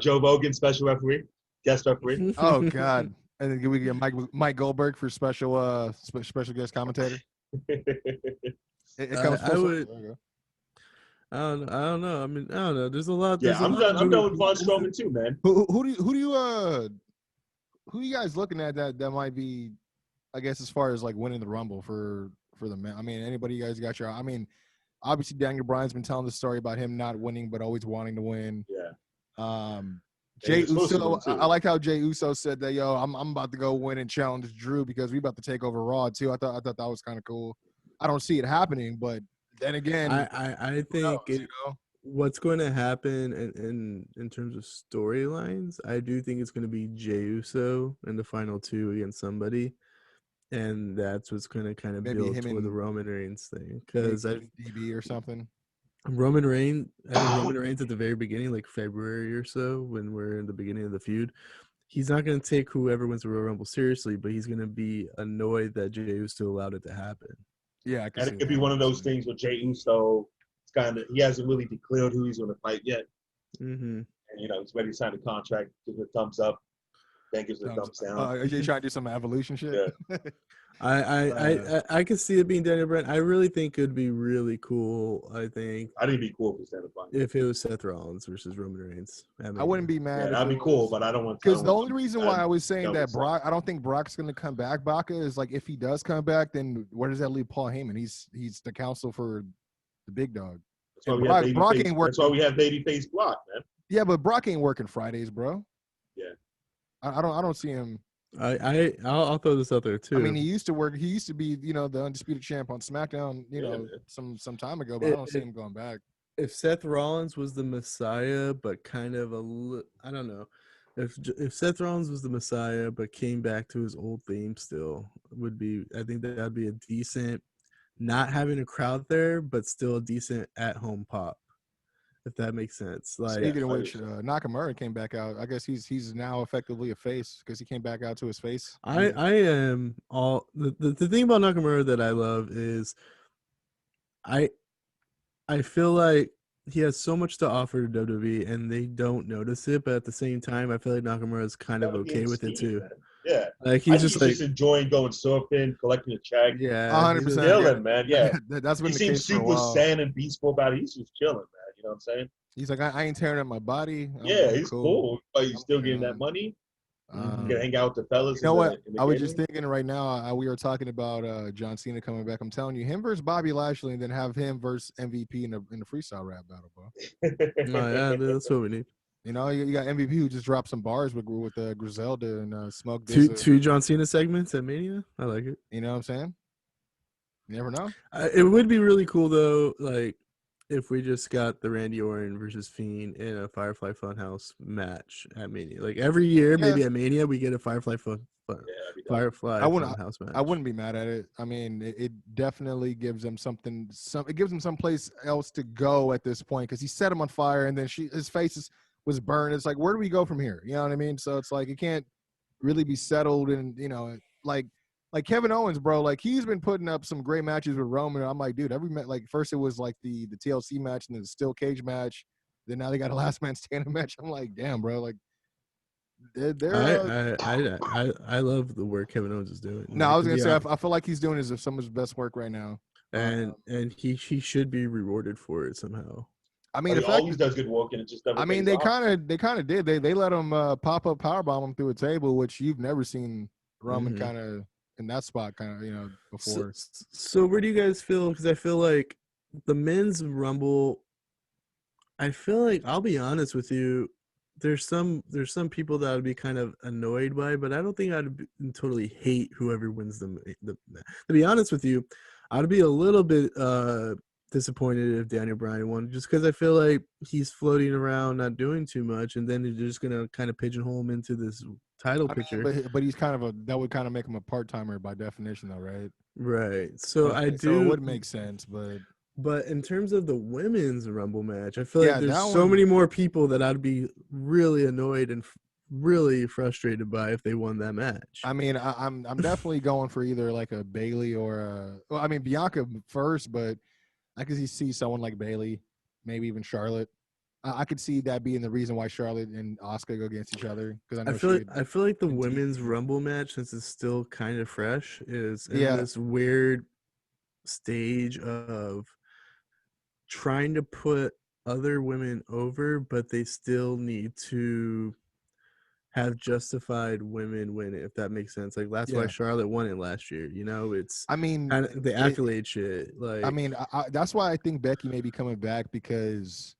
Speaker 3: Joe Hogan, special referee, guest referee.
Speaker 2: it. Oh God. And then we get Mike Goldberg for special special guest commentator. It comes
Speaker 1: I
Speaker 2: full
Speaker 1: would.
Speaker 2: circle. There you go.
Speaker 1: I don't know. I mean, I don't know. There's a lot.
Speaker 3: Yeah,
Speaker 1: There's a
Speaker 3: I'm
Speaker 1: lot
Speaker 3: done.
Speaker 1: of
Speaker 3: I'm done
Speaker 1: moving
Speaker 3: with Braun
Speaker 1: pieces.
Speaker 3: Strowman too, man.
Speaker 2: Who you guys looking at that might be, I guess, as far as like winning the Rumble for the men? I mean, anybody you guys got your? I mean, obviously Daniel Bryan's been telling the story about him not winning but always wanting to win.
Speaker 3: Yeah.
Speaker 2: Jay
Speaker 3: he's supposed to
Speaker 2: Uso,
Speaker 3: win, too.
Speaker 2: I like how Jay Uso said that, yo, I'm about to go win and challenge Drew because we about to take over Raw too. I thought that was kind of cool. I don't see it happening, but then again,
Speaker 1: I think
Speaker 2: who knows,
Speaker 1: what's going to happen in terms of storylines, I do think it's going to be Jay Uso in the final two against somebody, and that's what's going to kind of
Speaker 2: Maybe
Speaker 1: build
Speaker 2: him
Speaker 1: toward the
Speaker 2: and
Speaker 1: Roman Reigns thing.
Speaker 2: maybe
Speaker 1: Because
Speaker 2: DB or something.
Speaker 1: Roman Reigns, I think Roman Reigns at the very beginning, like February or so, when we're in the beginning of the feud, he's not going to take whoever wins the Royal Rumble seriously, but he's going to be annoyed that Jey Uso allowed it to happen.
Speaker 2: Yeah, I can
Speaker 3: And
Speaker 2: see
Speaker 3: it could be
Speaker 2: that.
Speaker 3: one of those things with Jey Uso. It's kind of he hasn't really declared who he's going to fight yet,
Speaker 1: Mm-hmm.
Speaker 3: and he's ready to sign a contract. Gives a thumbs up, then gives a thumbs down.
Speaker 2: Are you trying to do some evolution shit?
Speaker 3: Yeah.
Speaker 1: I could see it being Daniel Bryan. I really think it'd be really cool. I think
Speaker 3: I think it'd be cool if it's Daniel Bryan.
Speaker 1: if it was Seth Rollins versus Roman Reigns.
Speaker 2: I wouldn't be mad.
Speaker 3: Yeah,
Speaker 2: if
Speaker 3: that'd
Speaker 2: it
Speaker 3: be cool,
Speaker 2: was-
Speaker 3: but I don't want.
Speaker 2: Because the only reason why I was saying
Speaker 3: that
Speaker 2: that Brock, I don't think Brock's going to come back, Baca, is like if he does come back, then where does that leave Paul Heyman? He's the counsel for the big dog.
Speaker 3: That's why,
Speaker 2: And
Speaker 3: we
Speaker 2: Brock-
Speaker 3: have
Speaker 2: Brock
Speaker 3: babyface-
Speaker 2: ain't working.
Speaker 3: that's why we have babyface Brock, man.
Speaker 2: Yeah, but Brock ain't working Fridays, bro.
Speaker 3: Yeah.
Speaker 2: I don't see him.
Speaker 1: I'll throw this out there too.
Speaker 2: I mean, he used to work. He used to be, the undisputed champ on SmackDown, some time ago. But I don't see him going back.
Speaker 1: If Seth Rollins was the Messiah, but kind of I don't know. If Seth Rollins was the Messiah, but came back to his old theme still, I think that'd be a decent, not having a crowd there, but still a decent at-home pop, if that makes sense. Like,
Speaker 2: Speaking of which, Nakamura came back out. I guess he's now effectively a face because he came back out to his face.
Speaker 1: I am all the thing about Nakamura that I love is I feel like he has so much to offer to WWE and they don't notice it, but at the same time, I feel like Nakamura is kind of okay with it too.
Speaker 3: Man. Yeah,
Speaker 1: like he's
Speaker 3: just enjoying going surfing, collecting a check.
Speaker 1: Yeah,
Speaker 2: 100%.
Speaker 3: Chilling, man. Yeah,
Speaker 2: that's been
Speaker 3: he
Speaker 2: the
Speaker 3: seems
Speaker 2: case for a
Speaker 3: super
Speaker 2: while.
Speaker 3: sane and peaceful about it. He's just chilling, man. You know what I'm saying?
Speaker 2: He's like, I ain't tearing up my body.
Speaker 3: He's cool. But he's still getting that money. You can hang out with the fellas.
Speaker 2: You know what? I was just thinking right now. We were talking about John Cena coming back. I'm telling you, him versus Bobby Lashley, and then have him versus MVP in the freestyle rap battle, bro.
Speaker 1: Yeah, that's what we need.
Speaker 2: You got MVP who just dropped some bars with Griselda and Smoke.
Speaker 1: Two John Cena segments at Mania. I like it.
Speaker 2: You know what I'm saying? You never know.
Speaker 1: It would be really cool though, like if we just got the Randy Orton versus Fiend in a Firefly Funhouse match at Mania. Like every year, maybe at Mania, we get a Firefly Funhouse match.
Speaker 2: I wouldn't be mad at it. I mean, it definitely gives them something. It gives him someplace else to go at this point because he set him on fire and then his face was burned. It's like, where do we go from here? You know what I mean? So it's like it can't really be settled and like Kevin Owens, bro, like he's been putting up some great matches with Roman. I'm like, dude, first it was like the TLC match and then the steel cage match. Then now they got a last man standing match. I'm like, damn, bro, like
Speaker 1: I love the work Kevin Owens is doing.
Speaker 2: No, I was gonna say I feel like he's doing some of his best work right now,
Speaker 1: and he should be rewarded for it somehow.
Speaker 2: I mean,
Speaker 3: he always does good work, and it just never.
Speaker 2: I mean, they kind of did. They let him pop up powerbomb him through a table, which you've never seen Roman kind of in that spot, before.
Speaker 1: So where do you guys feel? Because I feel like the men's Rumble. I feel like, I'll be honest with you, there's some people that I'd be kind of annoyed by, but I don't think I'd totally hate whoever wins the. To be honest with you, I'd be a little bit disappointed if Daniel Bryan won, just because I feel like he's floating around, not doing too much, and then you're just gonna kind of pigeonhole him into this title
Speaker 2: I
Speaker 1: picture.
Speaker 2: mean, but he's that would kind of make him a part timer by definition, though, right?
Speaker 1: Right. So I
Speaker 2: Okay, so it
Speaker 1: do.
Speaker 2: would make sense, but
Speaker 1: But in terms of the women's Rumble match, I feel like
Speaker 2: yeah,
Speaker 1: there's
Speaker 2: that
Speaker 1: so
Speaker 2: one.
Speaker 1: many more people that I'd be really annoyed and really frustrated by if they won that match.
Speaker 2: I mean, I'm definitely going for either like a Bailey or a. Well, I mean Bianca first, but I could see someone like Bailey, maybe even Charlotte. I could see that being the reason why Charlotte and Asuka go against each other because I know
Speaker 1: I feel like the
Speaker 2: could tease
Speaker 1: women's
Speaker 2: me.
Speaker 1: Rumble match, since it's still kind of fresh, is in
Speaker 2: Yeah,
Speaker 1: this weird stage of trying to put other women over, but they still need to have justified women win it, if that makes sense. Like that's why
Speaker 2: yeah.
Speaker 1: Charlotte won it last year. You know, it's
Speaker 2: I mean,
Speaker 1: kind of the accolade shit. Like,
Speaker 2: that's why I think Becky may be coming back because,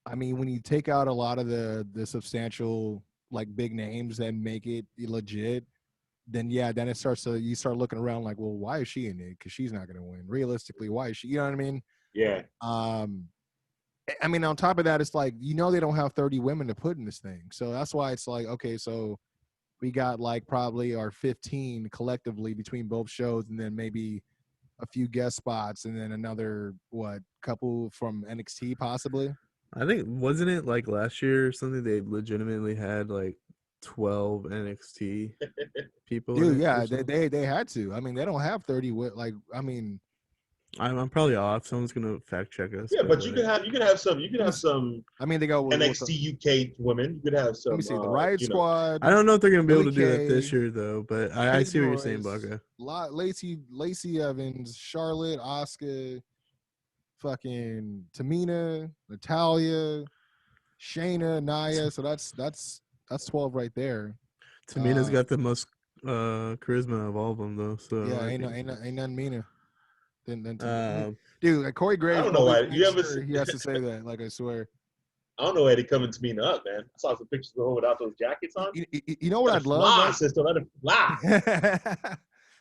Speaker 2: I mean, when you take out a lot of the substantial like big names that make it legit, then yeah, then you start looking around like, well, why is she in it? Because she's not going to win. Realistically, why is she? You know what I mean?
Speaker 3: Yeah.
Speaker 2: I mean, on top of that, it's like they don't have 30 women to put in this thing, so that's why it's like, okay, so we got like probably our 15 collectively between both shows, and then maybe a few guest spots, and then another couple from NXT possibly.
Speaker 1: I think wasn't it like last year or something? They legitimately had like 12 NXT people in
Speaker 2: Dude,
Speaker 1: it.
Speaker 2: yeah, they had to. I mean, they don't have 30. I mean,
Speaker 1: I'm probably off. Someone's gonna fact check us.
Speaker 3: Yeah, but you
Speaker 1: like,
Speaker 3: could have some
Speaker 2: I mean, they go with
Speaker 3: NXT UK women. You could have some.
Speaker 2: let me see the Riot Squad.
Speaker 1: I don't know if they're gonna be able
Speaker 2: Billie
Speaker 1: to do it
Speaker 2: Kay,
Speaker 1: this year though, but I see what you're saying,
Speaker 2: Royce,
Speaker 1: Baka.
Speaker 2: Lacey Evans, Charlotte, Asuka, fucking Tamina, Natalia, Shayna, Nia. So that's 12 right there.
Speaker 1: Tamina's got the most charisma of all of them though. So
Speaker 2: Yeah,
Speaker 1: I
Speaker 2: ain't
Speaker 1: think,
Speaker 2: nothing meaner than Tamina.
Speaker 1: um,
Speaker 2: Dude, like Corey
Speaker 3: I
Speaker 2: Graves
Speaker 3: don't know
Speaker 2: always
Speaker 3: why. You
Speaker 2: makes
Speaker 3: ever?
Speaker 2: sure he has to say that. Like I swear.
Speaker 3: I don't know why they coming to me up, man. I saw some pictures of her without those jackets on.
Speaker 2: You know what I'd love?
Speaker 3: Fly, sister, let it fly.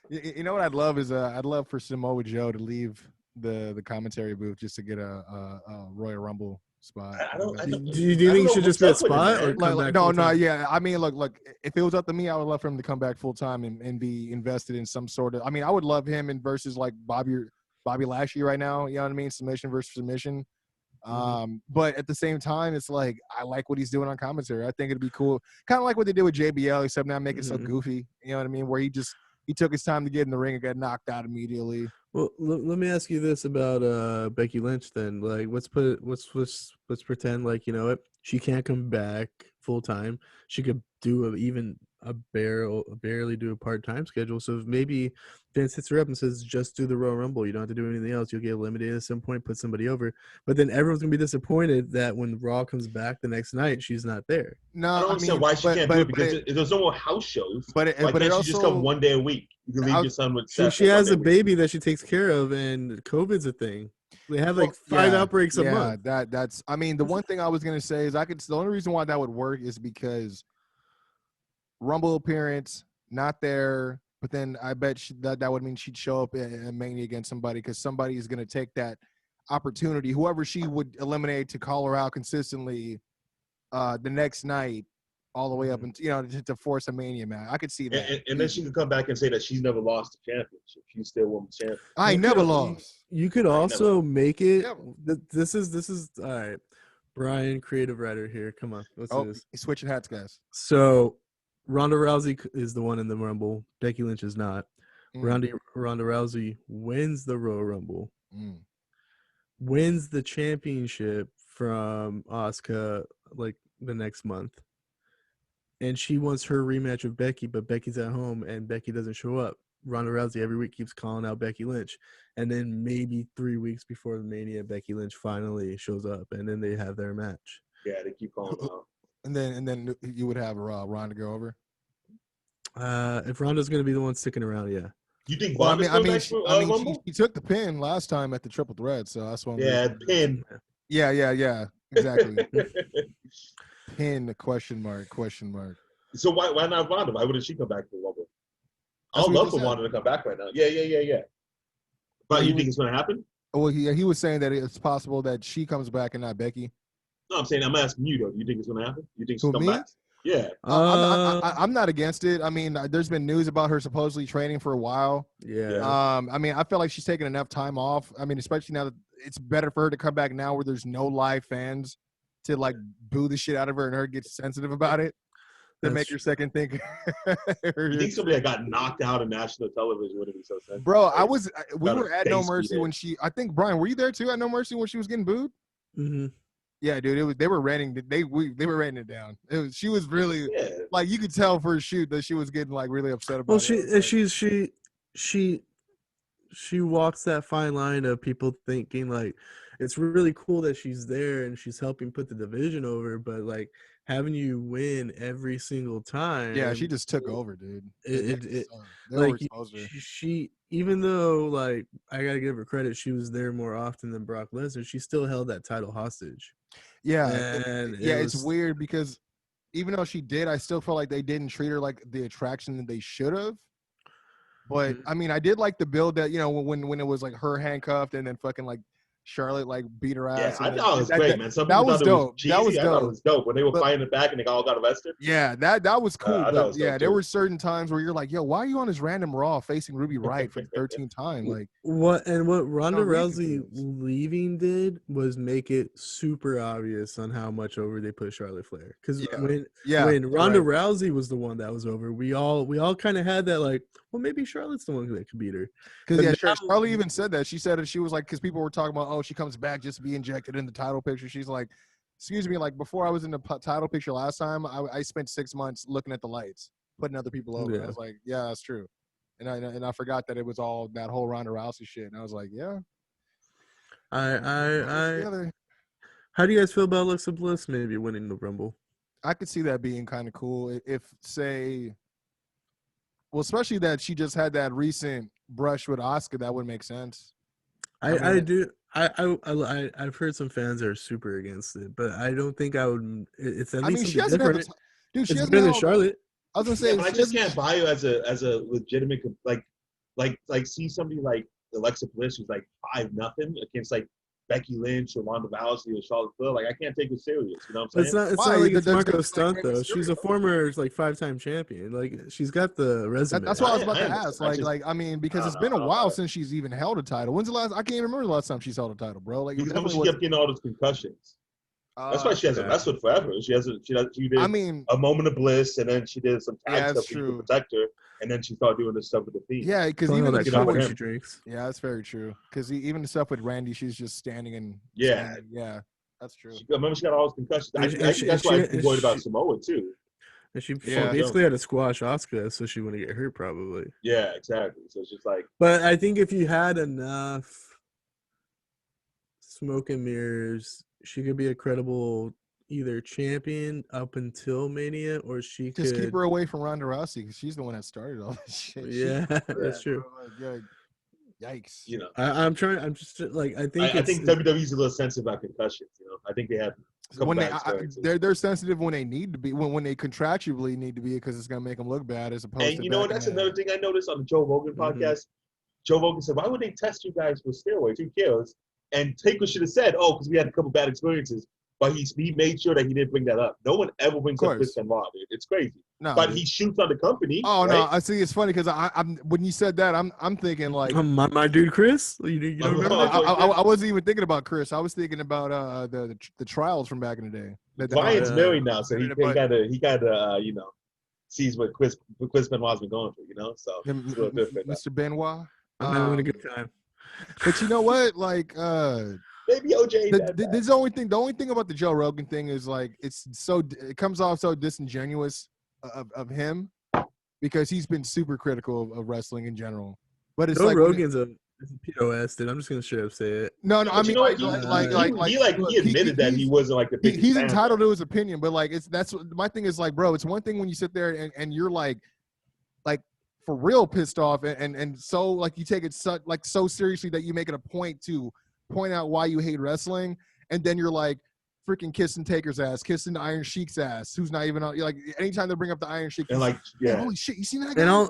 Speaker 2: You know what I'd love is I'd love for Samoa Joe to leave the commentary booth just to get a Royal Rumble spot.
Speaker 3: I don't
Speaker 1: do
Speaker 3: know
Speaker 1: you think it should just be a
Speaker 3: what's up with
Speaker 1: spot or
Speaker 3: man.
Speaker 1: come back?
Speaker 2: No, yeah. I mean, look. If it was up to me, I would love for him to come back full time and be invested in some sort of. I mean, I would love him in versus like Bobby Lashley right now. You know what I mean? Submission versus submission. But at the same time, it's like I like what he's doing on commentary. I think it'd be cool, kind of like what they did with JBL, except now make it so goofy. You know what I mean? Where he took his time to get in the ring and got knocked out immediately.
Speaker 1: Well, let me ask you this about Becky Lynch then. Like, let's pretend like, you know what, she can't come back full time. She could do barely do a part-time schedule. So maybe Vince hits her up and says, just do the Royal Rumble. You don't have to do anything else. You'll get eliminated at some point, put somebody over. But then everyone's gonna be disappointed that when Raw comes back the next night, she's not there.
Speaker 2: No,
Speaker 3: I don't understand why she can't do it because there's no more house shows. Why can't she just come one day a week? You can leave your son with Seth.
Speaker 1: She has a baby that she takes care of, and COVID's a thing. They have like 5 outbreaks a month.
Speaker 2: That's. I mean, the one thing I was gonna say is the only reason why that would work is because Rumble appearance not there, but then I bet that would mean she'd show up at Mania against somebody because somebody is gonna take that opportunity. Whoever she would eliminate to call her out consistently the next night, all the way up and to force a Mania match. I could see that.
Speaker 3: And then she could come back and say that she's never lost the championship. She's still women's champion.
Speaker 2: I never lost.
Speaker 1: You could also make it. This is all right. Brian, creative writer here. Come on, let's do this.
Speaker 2: He's switching hats, guys.
Speaker 1: So Ronda Rousey is the one in the Rumble. Becky Lynch is not. Ronda Rousey wins the Royal Rumble. Wins the championship from Asuka like the next month. And she wants her rematch with Becky, but Becky's at home and Becky doesn't show up. Ronda Rousey every week keeps calling out Becky Lynch. And then maybe 3 weeks before the Mania, Becky Lynch finally shows up, and then they have their match.
Speaker 3: Yeah, they keep calling out.
Speaker 2: And then you would have Ronda go over?
Speaker 1: If Ronda's going to be the one sticking around, yeah.
Speaker 3: You think Ronda's
Speaker 2: she took the pin last time at the Triple Threat, so that's one.
Speaker 3: Yeah, pin.
Speaker 2: Yeah, exactly. Pin, question mark.
Speaker 3: So why not Ronda? Why wouldn't she come back to the Rumble? I'd love for Ronda to come back right now. Yeah. But you think it's going to happen?
Speaker 2: Well, he was saying that it's possible that she comes back and not Becky.
Speaker 3: No, I'm asking you though. Do you think it's going to happen? You think she'll come back? Yeah.
Speaker 2: I'm not against it. I mean, there's been news about her supposedly training for a while.
Speaker 1: Yeah.
Speaker 2: I mean, I feel like she's taking enough time off. I mean, especially now that it's better for her to come back now where there's no live fans to like boo the shit out of her and her get sensitive about it to make her second think.
Speaker 3: You think somebody that got knocked out of national television wouldn't be so sensitive?
Speaker 2: Bro,
Speaker 3: Right?
Speaker 2: we
Speaker 3: Got
Speaker 2: were
Speaker 3: her
Speaker 2: at No
Speaker 3: face
Speaker 2: Mercy
Speaker 3: beat
Speaker 2: when I think Brian, were you there too at No Mercy when she was getting booed?
Speaker 1: Mm-hmm.
Speaker 2: Yeah, dude, they were renting they were renting it down. She was really like you could tell for a shoot that she was getting like really upset about it.
Speaker 1: Well, she walks that fine line of people thinking like it's really cool that she's there and she's helping put the division over, but like having you win every single time.
Speaker 2: Yeah, she just took over, dude.
Speaker 1: They like
Speaker 2: overexposed her.
Speaker 1: she even though like I gotta give her credit, she was there more often than Brock Lesnar. She still held that title hostage.
Speaker 2: Yeah,
Speaker 1: and
Speaker 2: it's weird because even though she did, I still feel like they didn't treat her like the attraction that they should have. But I mean, I did like the build that when it was like her handcuffed and then fucking like Charlotte like beat her ass.
Speaker 3: Yeah, I thought it was great, man. Some people
Speaker 2: was
Speaker 3: thought
Speaker 2: dope.
Speaker 3: it was cheesy.
Speaker 2: That was dope.
Speaker 3: I thought it was dope when they were fighting it back and they all got arrested.
Speaker 2: Yeah, that was cool. But yeah, there
Speaker 3: too.
Speaker 2: were certain times where you're like, yo, why are you on this random Raw facing Ruby Riott for the 13th time? Like
Speaker 1: what Ronda Rousey leaving did was make it super obvious on how much over they put Charlotte Flair. Because when Ronda Rousey was the one that was over, we all kind of had that like, well, maybe Charlotte's the one that could beat her.
Speaker 2: Because Charlotte even said that. She said that she was like, because people were talking about, oh, she comes back just to be injected in the title picture. She's like, excuse me, like before I was in the title picture last time, I spent 6 months looking at the lights, putting other people over. Yeah. I was like, yeah, that's true. And I forgot that it was all that whole Ronda Rousey shit. And I was like, yeah.
Speaker 1: How do you guys feel about Alexa Bliss maybe winning the Rumble?
Speaker 2: I could see that being kind of cool if say, well, especially that she just had that recent brush with Asuka, that would make sense.
Speaker 1: I've heard some fans are super against it, but I don't think I would. It's at least
Speaker 2: she hasn't
Speaker 1: different.
Speaker 2: Dude, she
Speaker 1: it's
Speaker 2: hasn't
Speaker 1: better than Charlotte.
Speaker 2: I was gonna say,
Speaker 3: I just can't buy you as a legitimate like see somebody like Alexa Bliss who's like 5-0 against like Becky Lynch or Ronda Rousey or Charlotte Flair. Like I can't take it serious. You know what I'm saying?
Speaker 1: It's not like it's Marco Stunt though. She's a former like 5-time champion. Like she's got the resume.
Speaker 2: That's what I was about to ask. I mean, because it's been a while since she's even held a title. When's the last? I can't even remember the last time she's held a title, bro. Like
Speaker 3: because she kept getting all those concussions. That's why she hasn't wrestled forever. She did a moment of bliss, and then she did some tag stuff to protect her, and then she started doing this stuff with the Fiend.
Speaker 2: Yeah, because even
Speaker 1: that coffee she drinks.
Speaker 2: Yeah, that's very true. Because even the stuff with Randy, she's just standing and
Speaker 3: yeah,
Speaker 2: that's true.
Speaker 3: Remember, she got all those concussions. I think that's why I'm worried about Samoa too.
Speaker 1: And she basically had to squash Asuka so she wouldn't get hurt, probably.
Speaker 3: Yeah, exactly. So it's just like.
Speaker 1: But I think if you had enough smoke and mirrors, she could be a credible either champion up until Mania, or she
Speaker 2: just keep her away from Ronda Rousey because she's the one that started all this shit.
Speaker 1: Yeah, that's true.
Speaker 2: Yikes!
Speaker 1: You know, I'm trying. I'm just like I think
Speaker 3: WWE's a little sensitive about concussions. You know, I think they have.
Speaker 2: They're sensitive when they need to be when they contractually need to be because it's gonna make them look bad as opposed.
Speaker 3: And you know what? That's another thing I noticed on the Joe Rogan podcast. Joe Rogan said, "Why would they test you guys with steroids? Who cares?" And Taker should have said, "Oh, because we had a couple bad experiences." But he made sure that he didn't bring that up. No one ever brings up Chris Benoit. It's crazy. No, but he shoots on the company.
Speaker 2: Oh right? No, I see. It's funny because I'm when you said that, I'm thinking like
Speaker 1: my dude Chris. You don't remember?
Speaker 2: I wasn't even thinking about Chris. I was thinking about the trials from back in the day.
Speaker 3: Brian's married now, so he got to sees what Chris Benoit's been going through. You know, so it's a little different.
Speaker 2: Mr. Benoit,
Speaker 1: I'm having a good time.
Speaker 2: But you know what, like.
Speaker 3: Maybe OJ.
Speaker 2: The only thing about the Joe Rogan thing is like it comes off so disingenuous of him because he's been super critical of wrestling in general. But it's
Speaker 1: Joe Rogan's a POS, dude. I'm just gonna straight up say it.
Speaker 2: No, I mean
Speaker 3: he admitted that he wasn't like the biggest.
Speaker 2: He's entitled to his opinion, but like that's my thing is like, bro, it's one thing when you sit there and you're like for real pissed off and so like you take it so seriously that you make it a point to point out why you hate wrestling, and then you're like freaking kissing Taker's ass, kissing the Iron Sheik's ass, who's not even on. Like anytime they bring up the Iron Sheik,
Speaker 3: and like
Speaker 2: holy shit, you seen that guy?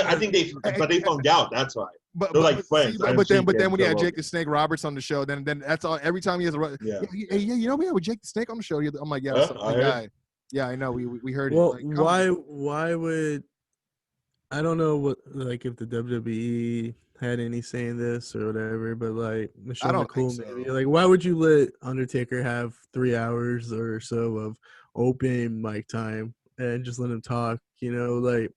Speaker 3: I think they found out. That's why. They're like friends.
Speaker 2: But then when he had Jake the Snake Roberts on the show, then that's all. Every time he has a hey, you know we had with Jake the Snake on the show. I'm like, yeah, that's my guy. Yeah, I know. We heard
Speaker 1: Well,
Speaker 2: it.
Speaker 1: why would I don't know what like if the WWE had any say in this or whatever, but like
Speaker 2: I
Speaker 1: Michelle
Speaker 2: don't think
Speaker 1: McCool
Speaker 2: so.
Speaker 1: maybe like why would you let Undertaker have 3 hours or so of open mic time and just let him talk? You know, like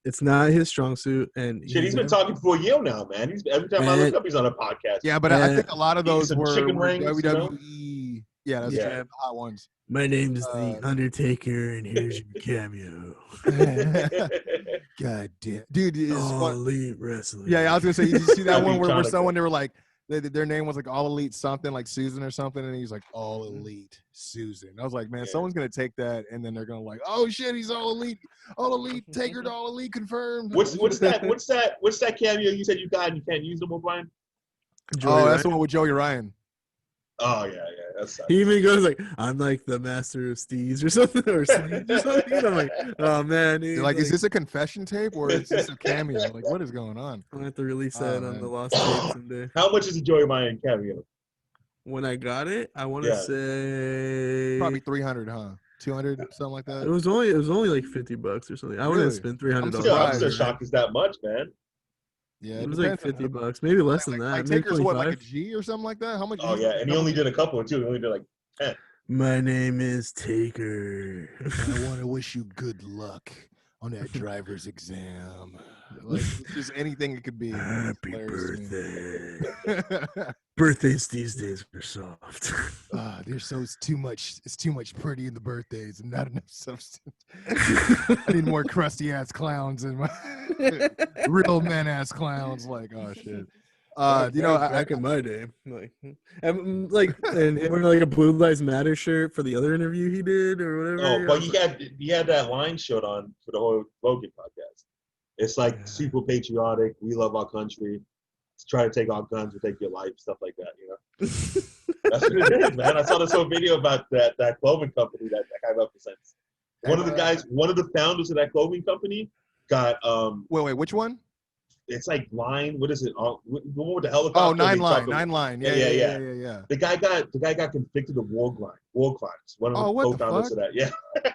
Speaker 1: it's not his strong suit, and
Speaker 3: Shit, he's been talking for a year now, man. Every time I look
Speaker 1: and,
Speaker 3: up, he's on a podcast.
Speaker 2: Yeah, but I
Speaker 1: and
Speaker 2: think a lot of
Speaker 3: Eating
Speaker 2: those
Speaker 3: some
Speaker 2: were
Speaker 3: chicken rings, you know?
Speaker 2: WWE. Yeah, that's
Speaker 1: yeah.
Speaker 2: true. The hot ones.
Speaker 1: My name is the Undertaker, and here's your cameo.
Speaker 2: God damn, dude, it's
Speaker 1: All
Speaker 2: fun.
Speaker 1: elite wrestling.
Speaker 2: Yeah, I was gonna say, did you see that
Speaker 3: That'd
Speaker 2: one
Speaker 3: be
Speaker 2: where
Speaker 3: kinda
Speaker 2: someone
Speaker 3: good.
Speaker 2: they were like, their name was like All Elite something, like Susan or something, and he's like All Elite Susan. I was like, man,
Speaker 3: Yeah.
Speaker 2: someone's gonna take that, and then they're gonna like, oh shit, he's All Elite, Taker to All Elite confirmed.
Speaker 3: What's that cameo you said you got and you can't use no more, Brian?
Speaker 1: Joey
Speaker 2: That's the
Speaker 1: Ryan.
Speaker 2: one with Joey Ryan.
Speaker 3: Oh yeah, that's
Speaker 1: He even goes like, "I'm like the master of steeds or something, or sleeves or something." And I'm like, "Oh man, dude,
Speaker 2: You're like, is this a confession tape or is this a cameo? Like, what is going on?
Speaker 1: I'm gonna have to release
Speaker 2: Oh,
Speaker 1: that on the
Speaker 2: man.
Speaker 1: lost tape someday."
Speaker 3: How much is a Joey Ryan cameo?
Speaker 1: When I got it, I want to
Speaker 3: Yeah.
Speaker 1: say
Speaker 2: Probably 300, huh? 200, something like
Speaker 1: it
Speaker 2: that.
Speaker 1: was only like $50 or something. I wouldn't
Speaker 2: Really?
Speaker 1: spend
Speaker 2: I'm
Speaker 1: $300.
Speaker 3: I'm still
Speaker 2: surprised.
Speaker 3: shocked it's that much, man.
Speaker 2: Yeah,
Speaker 1: It
Speaker 2: it
Speaker 1: was like
Speaker 2: depends on
Speaker 1: $50, maybe less than
Speaker 2: like
Speaker 1: that, maybe
Speaker 2: Taker's what, like a
Speaker 1: 25.
Speaker 2: G or something like that? How much?
Speaker 3: Oh
Speaker 2: he's
Speaker 3: yeah,
Speaker 2: like
Speaker 3: and he only did a couple too. He only did like 10.
Speaker 1: My name is Taker.
Speaker 2: I want to wish you good luck on that driver's exam. Like, it's just anything it could be.
Speaker 1: Happy
Speaker 2: Hilarious to
Speaker 1: birthday.
Speaker 2: me.
Speaker 1: Birthdays these days are soft.
Speaker 2: It's too much pretty in the birthdays and not enough substance. I need more crusty ass clowns and real men ass clowns. Like, oh shit.
Speaker 1: Back in my day, and wearing like a Blue Lives Matter shirt for the other interview he did or whatever.
Speaker 3: Oh, but he had that line showed on for the whole Logan podcast. It's like super patriotic. We love our country. Let's try to take our guns, we'll take your life, stuff like that. You know, that's what it is, man. I saw this whole video about that clothing company that guy represents. One of the founders of that clothing company got
Speaker 2: Wait, which one?
Speaker 3: It's like Line. What is it? The one with the helicopter.
Speaker 2: Oh, Nine Line. Yeah.
Speaker 3: The guy got convicted of war crimes. One of the
Speaker 2: what the
Speaker 3: co-founders
Speaker 2: fuck?
Speaker 3: of that. Yeah.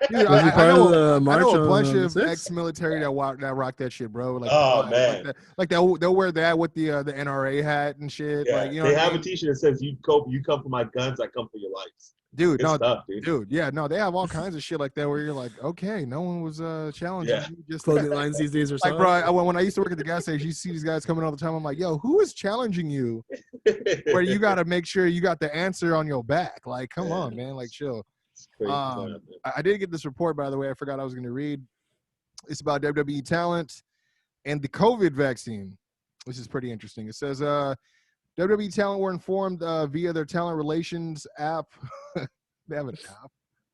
Speaker 2: Dude,
Speaker 1: Was he part of the
Speaker 2: I
Speaker 1: march
Speaker 2: know a bunch
Speaker 1: on
Speaker 2: of
Speaker 1: 6th?
Speaker 2: ex-military that rock that shit, bro. Like,
Speaker 3: Oh man.
Speaker 2: like they'll wear that with the NRA hat and shit.
Speaker 3: Yeah.
Speaker 2: Like, you know,
Speaker 3: they have a T-shirt that says "You come for my guns, I come for your lives."
Speaker 2: dude.
Speaker 3: It's tough, dude.
Speaker 2: Yeah, no, they have all kinds of shit like that where you're like, okay, no one was challenging you. Just
Speaker 1: Clothing lines these days are
Speaker 2: like,
Speaker 1: soft.
Speaker 2: bro, when I used to work at the gas station, you see these guys coming all the time. I'm like, yo, who is challenging you? Where you got to make sure you got the answer on your back. Like, come on, man. Like, chill.
Speaker 3: It's crazy
Speaker 2: I did get this report, by the way. I forgot I was going to read. It's about WWE talent and the COVID vaccine, which is pretty interesting. It says WWE talent were informed via their talent relations app. They have an app.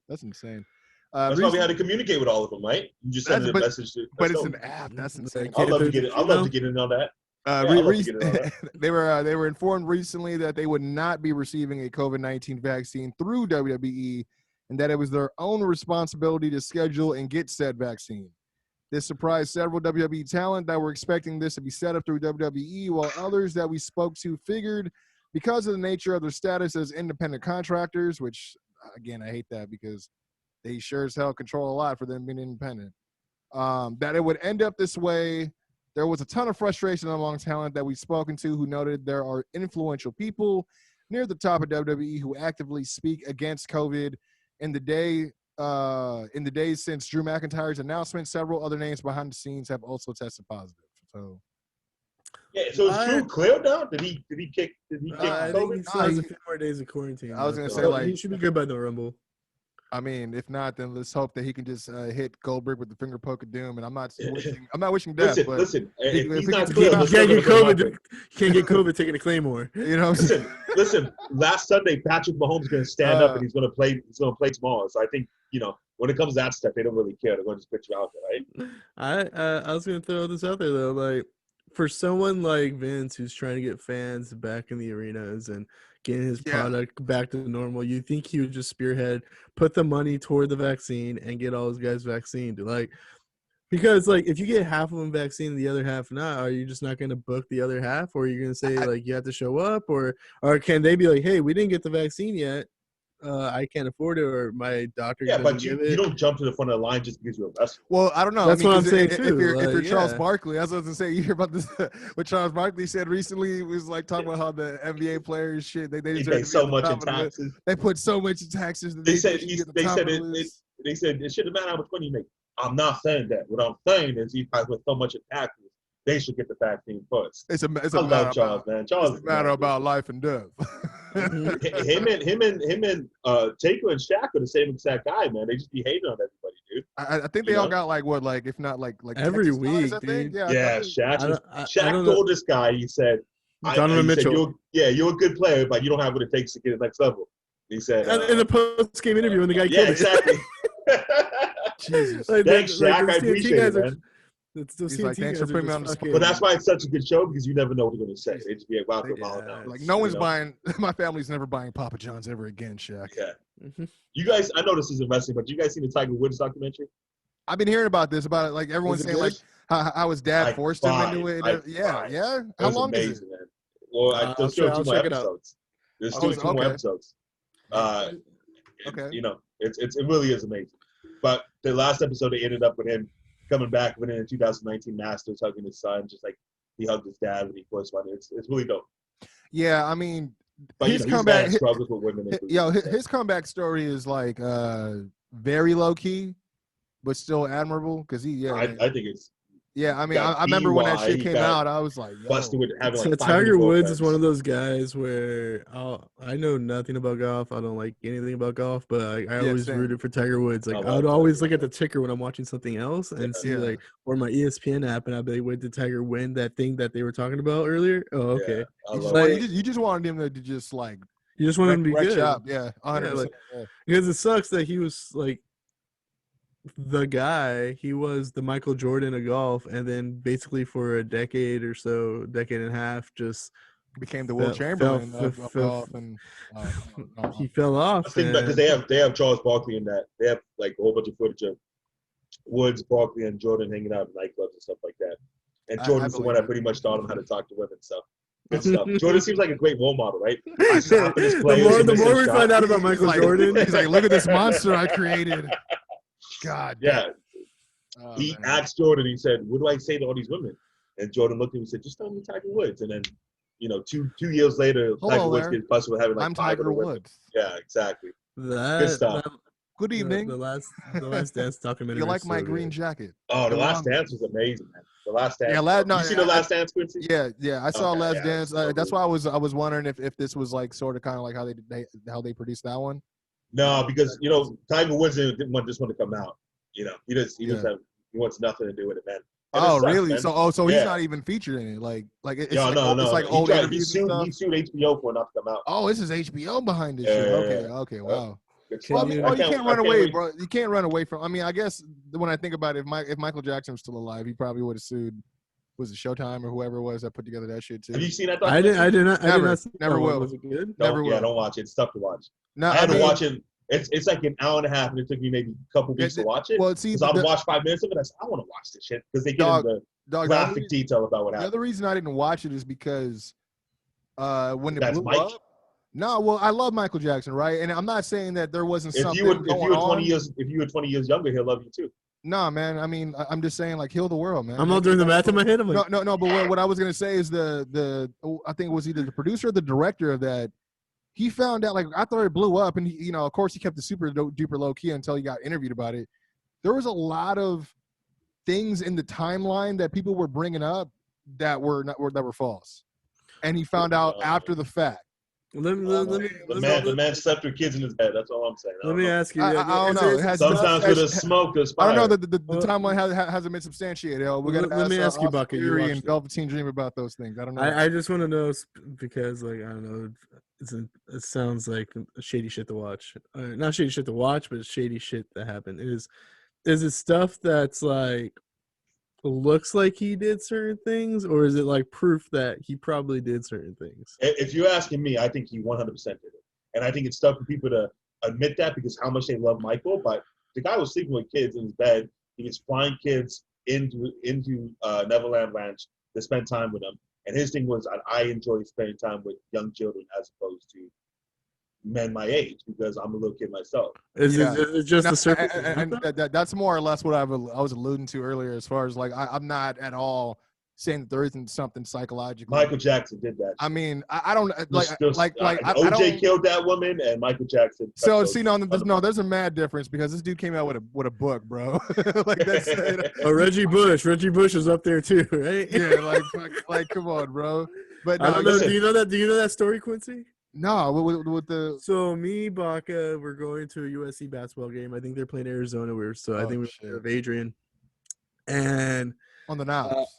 Speaker 2: That's insane.
Speaker 3: That's why we had to communicate with all of them, right? You just send a message to.
Speaker 2: But it's an app. That's insane.
Speaker 3: I'd love to get it. I'd love to get in on that.
Speaker 2: They were informed recently that they would not be receiving a COVID-19 vaccine through WWE, and that it was their own responsibility to schedule and get said vaccine. This surprised several WWE talent that were expecting this to be set up through WWE, while others that we spoke to figured because of the nature of their status as independent contractors, which, again, I hate that because they sure as hell control a lot for them being independent, that it would end up this way. There was a ton of frustration among talent that we've spoken to who noted there are influential people near the top of WWE who actively speak against COVID. In the days since Drew McIntyre's announcement, several other names behind the scenes have also tested positive. So
Speaker 3: so is Drew clear now? Did he kick
Speaker 1: I think he still has a few more days of quarantine. I was gonna say, like, he should be good by the Rumble.
Speaker 2: I mean, if not, then let's hope that he can just hit Goldberg with the finger poke of doom. And I'm not wishing death.
Speaker 3: Listen,
Speaker 2: if
Speaker 3: he's
Speaker 2: he
Speaker 3: not
Speaker 2: can
Speaker 3: clear.
Speaker 1: You can't get COVID. Can't get COVID taking a Claymore.
Speaker 2: You know.
Speaker 3: Listen. Last Sunday, Patrick Mahomes is going to stand up and he's going to play. He's going to play tomorrow. So I think when it comes to that stuff, they don't really care. They're going to just put you out there, right?
Speaker 1: I was going to throw this out there though, like for someone like Vince who's trying to get fans back in the arenas and getting his product back to normal, you think he would just spearhead, put the money toward the vaccine, and get all his guys vaccinated? Like, because like if you get half of them vaccinated, the other half not, are you just not going to book the other half, or are you going to say like you have to show up, or can they be like, hey, we didn't get the vaccine yet, I can't afford it or my doctor
Speaker 3: Yeah,
Speaker 1: doesn't
Speaker 3: but
Speaker 1: give
Speaker 3: you
Speaker 1: it.
Speaker 3: don't jump to the front of the line just because you're a wrestler.
Speaker 2: Well, I don't know.
Speaker 1: That's
Speaker 2: I mean,
Speaker 1: what I'm
Speaker 2: 'cause
Speaker 1: saying
Speaker 2: if
Speaker 1: too,
Speaker 2: you're
Speaker 1: like,
Speaker 2: Charles
Speaker 1: yeah.
Speaker 2: Barkley, I was going to say, you hear about this? What Charles Barkley said recently, he was like talking about how the NBA players shit they
Speaker 3: They
Speaker 2: deserve
Speaker 3: pay
Speaker 2: to be
Speaker 3: so
Speaker 2: at the
Speaker 3: much in
Speaker 2: top of the list.
Speaker 3: taxes.
Speaker 2: They put so much in taxes that
Speaker 3: They
Speaker 2: they
Speaker 3: said
Speaker 2: should be at the
Speaker 3: they
Speaker 2: top
Speaker 3: said
Speaker 2: of the
Speaker 3: it,
Speaker 2: list.
Speaker 3: they said it shouldn't matter how much money you make. I'm not saying that. What I'm saying is he pays with so much in taxes, they should get the vaccine first.
Speaker 2: It's a
Speaker 3: I love Charles, man. Charles
Speaker 2: it's
Speaker 3: is
Speaker 2: a matter
Speaker 3: man,
Speaker 2: about life and death.
Speaker 3: him and Taker and Shaq are the same exact guy, man. They just be hating on everybody, dude.
Speaker 2: I think they all got like what, like if not like
Speaker 1: Every
Speaker 2: Texas ties,
Speaker 1: week,
Speaker 2: I think.
Speaker 1: dude.
Speaker 2: Yeah,
Speaker 3: Yeah,
Speaker 2: I think,
Speaker 1: I
Speaker 3: Shaq
Speaker 1: don't know.
Speaker 3: told this guy, he said,
Speaker 1: Donovan
Speaker 3: he said,
Speaker 1: Mitchell.
Speaker 3: you're a good player, but you don't have what it takes to get to the next level. He said,
Speaker 1: In the post game interview when the guy
Speaker 3: yeah,
Speaker 1: killed
Speaker 3: exactly.
Speaker 2: Jesus.
Speaker 1: it.
Speaker 3: Thanks, Shaq. I
Speaker 1: those TNT
Speaker 3: appreciate
Speaker 1: guys
Speaker 3: it, man.
Speaker 1: those
Speaker 2: He's
Speaker 1: TNT
Speaker 2: like, thanks for
Speaker 1: guys are
Speaker 2: putting me
Speaker 1: just
Speaker 2: on the spot.
Speaker 1: fucking.
Speaker 3: But that's why it's such a good show because you never know what they're going to say. They just be about to mouth out.
Speaker 2: Like no one's
Speaker 3: know?
Speaker 2: buying. My family's never buying Papa John's ever again, Shaq.
Speaker 3: Yeah.
Speaker 1: Mhm.
Speaker 3: You guys, I know this isn't wrestling, but you guys seen the Tiger Woods documentary?
Speaker 2: I've been hearing about this. About it, like everyone's
Speaker 1: Was it
Speaker 2: saying, like
Speaker 1: good?
Speaker 2: how his dad
Speaker 3: I
Speaker 2: forced him
Speaker 3: cried.
Speaker 2: into it.
Speaker 3: I
Speaker 2: Yeah,
Speaker 3: cried.
Speaker 2: yeah.
Speaker 3: It
Speaker 2: How
Speaker 3: was
Speaker 2: long is it?
Speaker 3: amazing, man. Well, there's still two more
Speaker 1: check it out.
Speaker 3: episodes. There's
Speaker 2: Oh,
Speaker 3: still
Speaker 2: it's-
Speaker 3: two more
Speaker 2: okay.
Speaker 3: episodes.
Speaker 2: Okay.
Speaker 3: You know, it really is amazing. But the last episode, they ended up with him coming back winning the 2019 Masters, hugging his son, just like he hugged his dad when he first won. It's really dope.
Speaker 2: Yeah, I mean,
Speaker 3: But
Speaker 2: his
Speaker 3: you know,
Speaker 2: comeback.
Speaker 3: his dad struggles with women.
Speaker 2: His comeback story is like very low key, but still admirable because he. Yeah,
Speaker 3: I think it's
Speaker 2: yeah. I mean,
Speaker 3: got
Speaker 2: I remember when that
Speaker 3: DUI,
Speaker 2: shit
Speaker 3: he
Speaker 2: came
Speaker 3: got
Speaker 2: out. I was like, yo.
Speaker 3: busted with having
Speaker 1: So
Speaker 3: like 500
Speaker 1: Tiger Woods is
Speaker 3: girlfriends.
Speaker 1: one of those guys where I know nothing about golf. I don't like anything about golf, but I always
Speaker 2: same.
Speaker 1: rooted for Tiger Woods. Like
Speaker 3: I
Speaker 1: I
Speaker 3: love
Speaker 1: would
Speaker 3: Tiger
Speaker 1: always look
Speaker 3: Woods.
Speaker 1: at the ticker when I'm watching something else and see
Speaker 2: Yeah.
Speaker 1: like or my ESPN app, and I'd be like, "Wait, did Tiger win that thing that they were talking about earlier?" Oh, okay.
Speaker 3: Yeah, I
Speaker 2: You
Speaker 3: love
Speaker 2: just,
Speaker 3: it.
Speaker 2: you just wanted him to just like
Speaker 1: You just want him to be
Speaker 2: wreck
Speaker 1: good.
Speaker 2: shop. Yeah, 100%.
Speaker 1: like- Because it sucks that he was like the guy. He was the Michael Jordan of golf, and then basically for a decade or so, decade and a half, just
Speaker 2: became the Will
Speaker 1: fell-
Speaker 2: Chamberlain
Speaker 1: fell-
Speaker 2: of
Speaker 1: fell-
Speaker 2: golf, and
Speaker 1: he fell
Speaker 3: I
Speaker 1: off.
Speaker 3: think because
Speaker 1: and-
Speaker 3: they have Charles Barkley in that. They have like a whole bunch of footage of Woods, Barkley, and Jordan hanging out in nightclubs and stuff like that. And
Speaker 2: I
Speaker 3: Jordan's the one
Speaker 2: believe
Speaker 3: that pretty much taught him how to talk to women and stuff. Good stuff. Jordan seems like a great role model, right?
Speaker 1: The more we find out about Michael Jordan,
Speaker 2: he's like, look at this monster I created. God.
Speaker 3: Yeah.
Speaker 2: Oh,
Speaker 3: He
Speaker 2: man.
Speaker 3: asked Jordan, he said, what do I say to all these women? And Jordan looked at him and said, just tell me Tiger Woods. And then, you know, two years later,
Speaker 2: Hello
Speaker 3: Tiger Woods
Speaker 2: there.
Speaker 3: gets busted with having like
Speaker 2: I'm
Speaker 3: 500
Speaker 2: Tiger
Speaker 3: women.
Speaker 2: Woods.
Speaker 3: Yeah, exactly.
Speaker 1: Good
Speaker 3: stuff.
Speaker 2: Good evening.
Speaker 1: The last dance documentary.
Speaker 2: You like
Speaker 1: is
Speaker 2: my
Speaker 1: so
Speaker 2: green
Speaker 1: good.
Speaker 2: jacket?
Speaker 3: Oh, The
Speaker 2: Go
Speaker 3: Last
Speaker 2: on.
Speaker 3: Dance was amazing, man. The Last Dance.
Speaker 2: Yeah,
Speaker 3: You seen The Last Dance, Quincy?
Speaker 2: Yeah. I saw
Speaker 3: Okay,
Speaker 2: Last
Speaker 3: yeah,
Speaker 2: Dance.
Speaker 3: it's so
Speaker 2: That's
Speaker 3: good.
Speaker 2: why I was wondering if this was like sort of kind of like how they produced that one.
Speaker 3: No, because you know Tiger Woods didn't want this one to come out. You know, he wants nothing to do with it, man. And it
Speaker 2: Oh,
Speaker 3: sucks,
Speaker 2: really?
Speaker 3: man.
Speaker 2: So he's
Speaker 3: Yeah.
Speaker 2: not even featured in it. Like it's
Speaker 3: No,
Speaker 2: like
Speaker 3: no.
Speaker 2: it's like
Speaker 3: He
Speaker 2: old
Speaker 3: tried-
Speaker 2: interviews and stuff.
Speaker 3: He sued HBO for it not to come out.
Speaker 2: Oh, this is HBO behind this
Speaker 3: Yeah,
Speaker 2: shit.
Speaker 3: yeah,
Speaker 2: Okay,
Speaker 3: yeah.
Speaker 2: okay, wow.
Speaker 3: Good
Speaker 1: Can
Speaker 3: stuff.
Speaker 1: you-
Speaker 2: Well, you can't run away,
Speaker 3: wait.
Speaker 2: bro. You can't run away from. I mean, I guess when I think about it, if Michael Jackson was still alive, he probably would have sued. Was it Showtime or whoever it was that put together that shit too?
Speaker 3: Have you seen that?
Speaker 1: I did not. I did
Speaker 2: Never.
Speaker 1: not. see
Speaker 2: Never
Speaker 1: that one.
Speaker 2: will.
Speaker 1: Was it good?
Speaker 2: Never will.
Speaker 3: Don't watch it. It's tough to watch.
Speaker 2: No,
Speaker 3: I had to
Speaker 2: mean,
Speaker 3: watch it. It's like an hour and a half, and it took me maybe a couple weeks to watch it.
Speaker 2: Well, see,
Speaker 3: Because I'll watch 5 minutes of it. I said, I want to watch this shit because they get into graphic detail about what
Speaker 2: the
Speaker 3: happened.
Speaker 2: other reason I didn't watch it is because when it
Speaker 3: That's
Speaker 2: blew
Speaker 3: Mike?
Speaker 2: up. No, well, I love Michael Jackson, right? And I'm not saying that there wasn't
Speaker 3: If
Speaker 2: something
Speaker 3: you were
Speaker 2: going
Speaker 3: 20
Speaker 2: on.
Speaker 3: if you were 20 years younger, he'll love you too.
Speaker 2: No, man. I mean, I'm just saying, like, heal the world, man.
Speaker 1: I'm all doing the math in my head. I'm like,
Speaker 2: No. But what I was gonna say is I think it was either the producer or the director of that. He found out, like, after it blew up, and he, of course, he kept it super duper low key until he got interviewed about it. There was a lot of things in the timeline that people were bringing up that were false, and he found out after the fact.
Speaker 3: The man slept with kids in his bed. That's all I'm saying.
Speaker 1: Let me ask you.
Speaker 2: I don't know. It has
Speaker 3: Sometimes with a smoke, there's
Speaker 2: I
Speaker 3: fire.
Speaker 2: don't know that the timeline hasn't been substantiated.
Speaker 1: Let me ask you, Bucky. You
Speaker 2: Fury
Speaker 1: watched
Speaker 2: and
Speaker 1: it.
Speaker 2: Velveteen Dream about those things. I don't know.
Speaker 1: I just want to know because, like, I don't know. It sounds like shady shit to watch. Not shady shit to watch, but shady shit that happened. Is it stuff that's like looks like he did certain things, or is it like proof that he probably did certain things?
Speaker 3: If you're asking me, I think he 100% did it. And I think it's tough for people to admit that because how much they love Michael. But the guy was sleeping with kids in his bed. He was flying kids into Neverland Ranch to spend time with them. And his thing was, I enjoy spending time with young children as opposed to men my age because I'm a little kid myself.
Speaker 1: Is
Speaker 2: Yeah.
Speaker 1: it just
Speaker 2: No,
Speaker 1: the surface?
Speaker 2: and that's more or less what I was alluding to earlier, as far as like I'm not at all saying that there isn't something psychological.
Speaker 3: Michael Jackson did that.
Speaker 2: I mean, I don't like I
Speaker 3: OJ
Speaker 2: don't.
Speaker 3: killed that woman, and Michael Jackson.
Speaker 2: So see, there's a mad difference because this dude came out with a book, bro. Like that's
Speaker 1: Oh, Reggie Bush is up there too, right?
Speaker 2: yeah, like come on, bro. But no,
Speaker 1: I don't know. Do you know that? Do you know that story, Quincy?
Speaker 2: no, with the
Speaker 1: So me, Baca, we're going to a USC basketball game. I think they're playing Arizona. I think we're with Adrian, and
Speaker 2: on the knobs.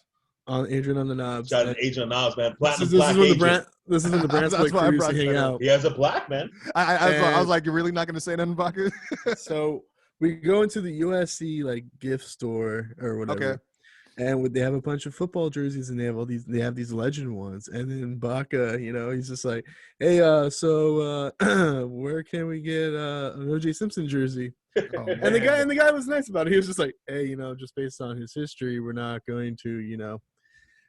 Speaker 1: on Adrian on the knobs.
Speaker 3: Shout out to Adrian Knobs, man. Platinum
Speaker 1: This
Speaker 3: black
Speaker 1: is when
Speaker 3: agent.
Speaker 1: this is when the Branswick crew used to hang out.
Speaker 3: He has a black man.
Speaker 2: I was like, you're really not going to say nothing, Baca?
Speaker 1: So we go into the USC like gift store or whatever. Okay. And they have a bunch of football jerseys, and they have these legend ones. And then Baca, he's just like, hey, so where can we get an OJ Simpson jersey? Oh, and the guy was nice about it. He was just like, hey, just based on his history, we're not going to,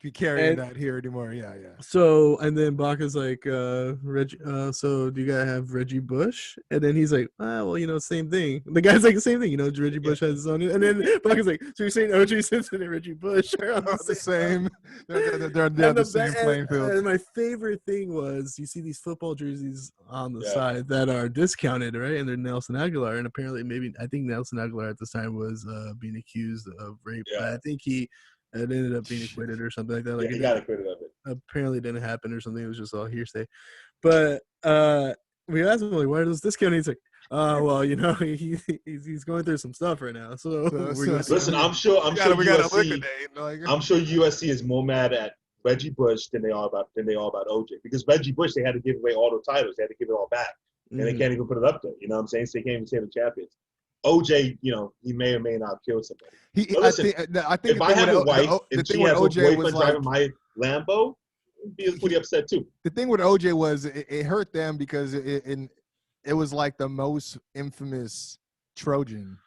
Speaker 2: be carrying that here anymore. Yeah.
Speaker 1: So and then Baca's like, Reggie, so do you gotta have Reggie Bush? And then he's like, well, same thing. The guy's like the same thing, Reggie Bush has his own. And then Baca's like, so you're saying OJ Simpson and Reggie Bush are on the same? They're the same playing field. And my favorite thing was you see these football jerseys on the side that are discounted, right? And they're Nelson Aguilar, and apparently I think Nelson Aguilar at this time was being accused of rape. Yeah. But I think it ended up being acquitted or something like that. Like
Speaker 3: he got acquitted of it.
Speaker 1: Apparently, it didn't happen or something. It was just all hearsay. But we asked him like, "Why does this count?" He's like, well, he's going through some stuff right now. So
Speaker 3: listen, I'm sure USC is more mad at Reggie Bush than they are about OJ, because Reggie Bush, they had to give away all the titles, they had to give it all back, and they can't even put it up there. You know what I'm saying? So they can't even say the champions. OJ, he may or may not have killed somebody. I think if I have a wife and she has a boyfriend driving my Lambo, I'd be pretty upset too.
Speaker 2: The thing with OJ was it hurt them because it was like the most infamous Trojan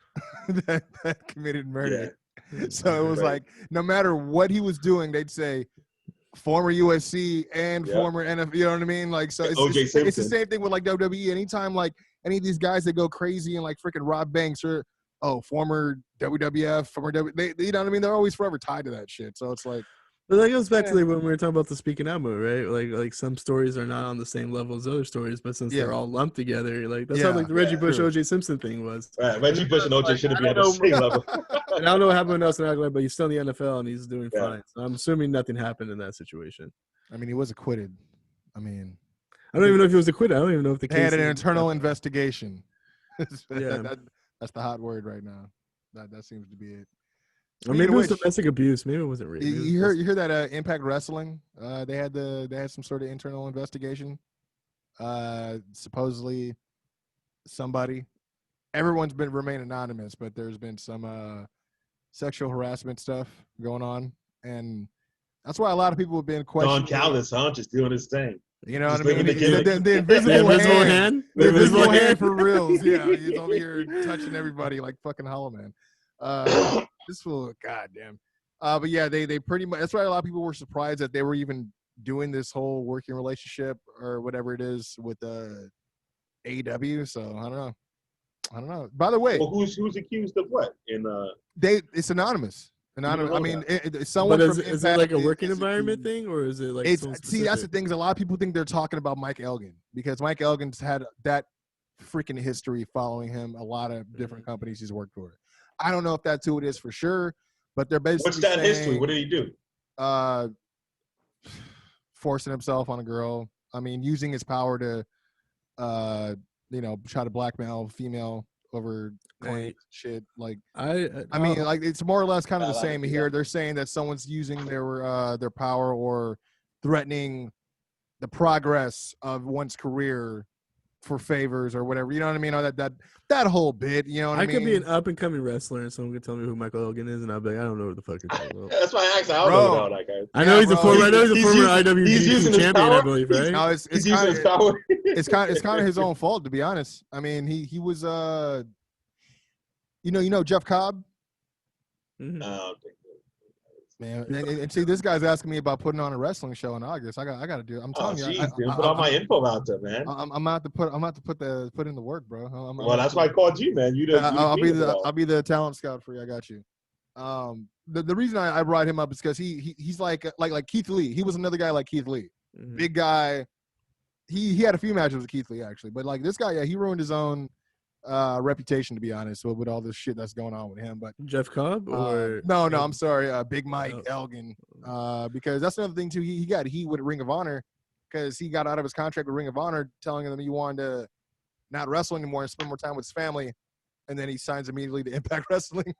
Speaker 2: that committed murder. Yeah. So it was like no matter what he was doing, they'd say former USC and former NFL. You know what I mean? Like so, it's the same thing with like WWE. Anytime like any of these guys that go crazy and like freaking Rob Banks or former WWF, you know what I mean? They're always forever tied to that shit. So it's like.
Speaker 1: But that goes back to like when we were talking about the speaking out move, right? Like some stories are not on the same level as other stories, but since they're all lumped together, like that's how like the Reggie Bush OJ Simpson thing was.
Speaker 3: Right, Reggie Bush and OJ shouldn't be on the same level.
Speaker 1: And I don't know what happened with Nelson Aguilar, but he's still in the NFL and he's doing fine. So I'm assuming nothing happened in that situation.
Speaker 2: I mean, he was acquitted. I
Speaker 1: don't even know if he was acquitted. I don't even know if the case
Speaker 2: had an internal investigation. That's the hot word right now. That seems to be it.
Speaker 1: Or maybe it was domestic abuse. Maybe it wasn't rape.
Speaker 2: You hear that Impact Wrestling? They had some sort of internal investigation. Supposedly, somebody. Everyone's remained anonymous, but there's been some sexual harassment stuff going on, and that's why a lot of people have been questioning.
Speaker 3: Don Callis, just doing his thing.
Speaker 2: You know what I mean? The invisible hand. The invisible hand for reals. Yeah, he's over here touching everybody like fucking Hollow Man. This fool, goddamn. But yeah, they pretty much. That's why a lot of people were surprised that they were even doing this whole working relationship or whatever it is with AEW. So I don't know. By the way,
Speaker 3: well, who's accused of what?
Speaker 2: It's anonymous. Anonymous. I mean, someone.
Speaker 1: But is it like a working environment thing, or is it like?
Speaker 2: See, that's the thing. Is a lot of people think they're talking about Mike Elgin because Mike Elgin's had that freaking history following him. A lot of different companies he's worked for. I don't know if that's who it is for sure, but they're basically
Speaker 3: what's that
Speaker 2: saying,
Speaker 3: history? What did he do?
Speaker 2: Forcing himself on a girl. I mean, using his power to, try to blackmail female over shit. Like, I mean, like it's more or less kind of the same here. They're saying that someone's using their power or threatening the progress of one's career for favors or whatever, you know what I mean? Or that whole bit, you know what I mean?
Speaker 1: I could be an up and coming wrestler and someone could tell me who Michael Elgin is, and I'll be like, I don't know what the fuck you're talking about.
Speaker 3: That's why I asked. I don't know about that guy.
Speaker 1: I know he's a former IWGP champion, I believe, right?
Speaker 2: No, it's using his power. It's kind of his own fault, to be honest. I mean, he was you know Jeff Cobb.
Speaker 3: Mm-hmm.
Speaker 2: Man, and see, this guy's asking me about putting on a wrestling show in August. I got to do it. I'm
Speaker 3: Oh,
Speaker 2: telling you,
Speaker 3: jeez, dude. Put all my info out there, man.
Speaker 2: I'm about to put in the work, bro.
Speaker 3: Well, that's why I called you, man.
Speaker 2: I'll be the talent scout for you. I got you. The reason I brought him up is because he's like Keith Lee. He was another guy like Keith Lee, big guy. He had a few matches with Keith Lee actually, but like this guy, yeah, he ruined his own reputation, to be honest, with all this shit that's going on with him. But
Speaker 1: Jeff Cobb or
Speaker 2: no, I'm sorry, Big Mike Elgin, because that's another thing too. He got with Ring of Honor because he got out of his contract with Ring of Honor, telling him he wanted to not wrestle anymore and spend more time with his family, and then he signs immediately to Impact Wrestling.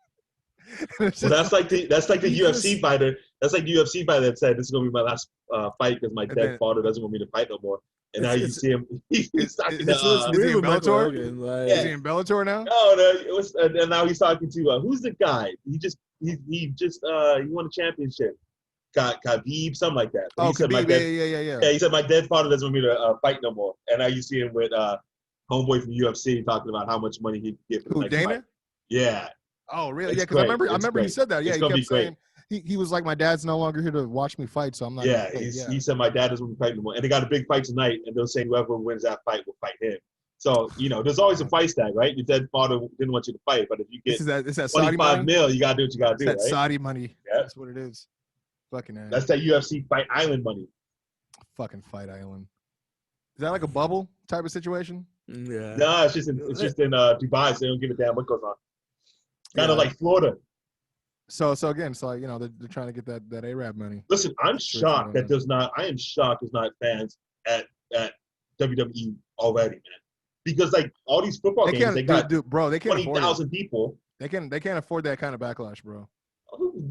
Speaker 3: Well, that's like the UFC fighter. That's like the UFC fighter that said, "This is gonna be my last fight because my dead father doesn't want me to fight no more." And now you see him. He's talking to.
Speaker 2: Is he in Bellator?
Speaker 1: Is
Speaker 2: he in Bellator now?
Speaker 3: No, and now he's talking to who's the guy? He won a championship. Khabib, something like that.
Speaker 2: Oh, Khabib, yeah.
Speaker 3: Yeah, he said my dead father doesn't want me to fight no more. And now you see him with homeboy from the UFC talking about how much money he'd get for the next
Speaker 2: Dana?
Speaker 3: fight. Yeah.
Speaker 2: Oh, really? Yeah, because I remember he said that. Yeah,
Speaker 3: it's
Speaker 2: he
Speaker 3: kept
Speaker 2: saying he was like, my dad's no longer here to watch me fight, so I'm not.
Speaker 3: Yeah, he said my dad doesn't want me to fight anymore, and they got a big fight tonight, and they'll say whoever wins that fight will fight him. So there's always a price tag, right? Your dead father didn't want you to fight, but if you get
Speaker 2: is that Saudi
Speaker 3: 25
Speaker 2: money?
Speaker 3: mil, you gotta do what you gotta do,
Speaker 2: That
Speaker 3: right?
Speaker 2: Saudi money.
Speaker 3: Yeah.
Speaker 2: That's what it is. Fucking ass.
Speaker 3: That's that UFC Fight Island money.
Speaker 2: Fucking Fight Island. Is that like a bubble type of situation?
Speaker 1: Yeah.
Speaker 3: No, it's just in Dubai, so they don't give a damn what goes on. Kind of like Florida.
Speaker 2: So again, they're trying to get that Arab money.
Speaker 3: Listen, I'm shocked that there's not fans at WWE already, man. Because like all these football games, they got 20,000 people.
Speaker 2: They can't afford that kind of backlash, bro.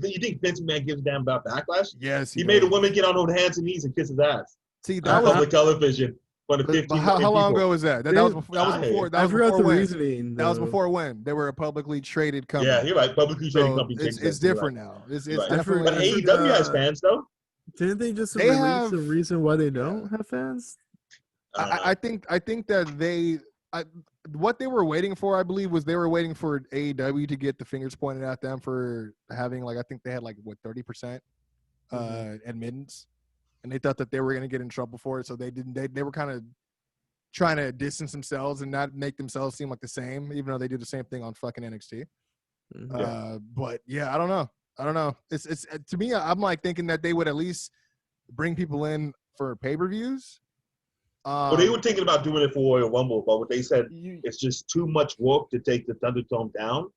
Speaker 3: You think Vince McMahon gives a damn about backlash?
Speaker 2: Yes,
Speaker 3: he made a woman get on her hands and knees and kiss his ass.
Speaker 2: See, that
Speaker 3: was public television.
Speaker 2: But how long ago was that? That was before.
Speaker 1: I forgot the reasoning.
Speaker 2: That was before when they were a publicly traded company.
Speaker 3: Yeah, you're right. Publicly traded company.
Speaker 2: It's different now. It's definitely.
Speaker 3: But AEW has fans though.
Speaker 1: Didn't they just release the reason why they don't have fans?
Speaker 2: I think that what they were waiting for, I believe, was they were waiting for AEW to get the fingers pointed at them for having I think they had 30% admittance. And they thought that they were going to get in trouble for it, so they didn't. They were kind of trying to distance themselves and not make themselves seem like the same, even though they do the same thing on fucking NXT. But yeah, I don't know. It's to me, I'm thinking that they would at least bring people in for pay-per-views.
Speaker 3: Well, they were thinking about doing it for Royal Rumble, but what they said it's just too much work to take the Thunderdome down.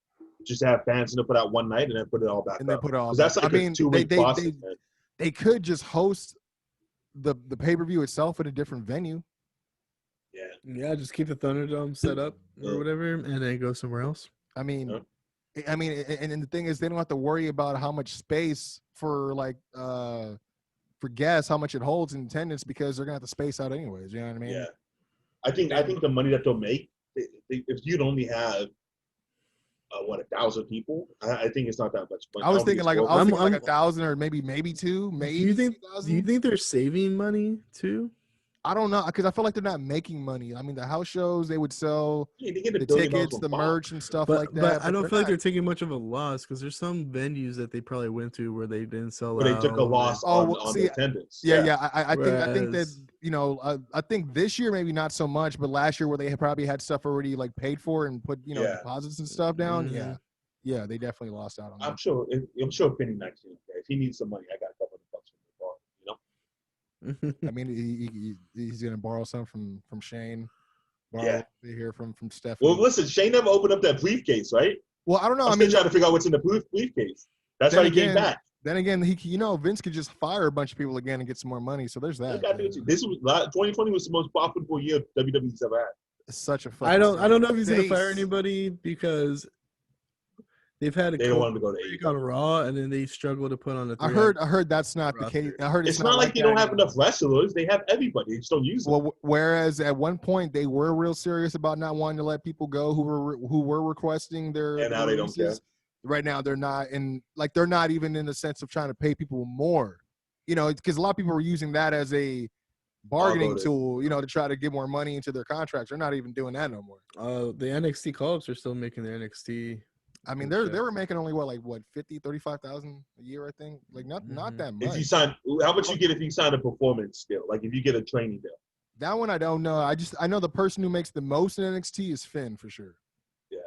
Speaker 3: Just have fans put out one night and then put it all back.
Speaker 2: And then put it all.
Speaker 3: That's like a 2-week process.
Speaker 2: They could just host the pay-per-view itself at a different venue.
Speaker 1: Yeah, just keep the Thunderdome set up or whatever, and then go somewhere else.
Speaker 2: I mean, and the thing is, they don't have to worry about how much space for guests, how much it holds in attendance, because they're gonna have to space out anyways. You know what I mean?
Speaker 3: Yeah, I think the money that they'll make, if you'd only have 1,000 people, I think it's not that much money.
Speaker 2: I was thinking like 1,000 or maybe two. Maybe
Speaker 1: do you think they're saving money too?
Speaker 2: I don't know, because I feel like they're not making money. I mean, the house shows, they would sell the tickets, the merch, and stuff like that.
Speaker 1: But I don't feel like they're taking much of a loss, because there's some venues that they probably went to where they didn't sell out.
Speaker 3: They took a loss on the attendance.
Speaker 2: I think that I think this year maybe not so much, but last year where they probably had stuff already paid for and put deposits and stuff down.
Speaker 1: Mm-hmm.
Speaker 2: Yeah, they definitely lost out on that.
Speaker 3: I'm sure Penny Knight's going to pay. If he needs some money, I got a couple of bucks from the bar.
Speaker 2: I mean, he's going to borrow some from Shane. Here from Stephanie.
Speaker 3: Well, listen, Shane never opened up that briefcase, right?
Speaker 2: Well, I don't know.
Speaker 3: I'm still trying to figure out what's in the briefcase. That's how he came back.
Speaker 2: Then again, Vince could just fire a bunch of people again and get some more money. So there's that.
Speaker 3: 2020 was the most profitable year WWE's ever had.
Speaker 2: It's such a.
Speaker 1: I don't know if he's going to fire anybody, because they've had
Speaker 3: they don't want him to go to AEW
Speaker 1: on Raw, and then they struggle to put on the.
Speaker 2: I heard that's not the case. I heard
Speaker 3: it's not like they don't have enough wrestlers. They have everybody. They just don't use them.
Speaker 2: Well, whereas at one point they were real serious about not wanting to let people go who were requesting their.
Speaker 3: And now they don't care.
Speaker 2: Right now they're not, and they're not even in the sense of trying to pay people more. Because a lot of people were using that as a bargaining tool, to try to get more money into their contracts. They're not even doing that no more.
Speaker 1: The NXT call-ups are still making their NXT
Speaker 2: I mean, they were making only what 35,000 a year, I think. Like not that much.
Speaker 3: If you sign, how much you get if you sign a performance deal? Like if you get a training deal.
Speaker 2: That one I don't know. I know the person who makes the most in NXT is Finn for sure.
Speaker 3: Yeah.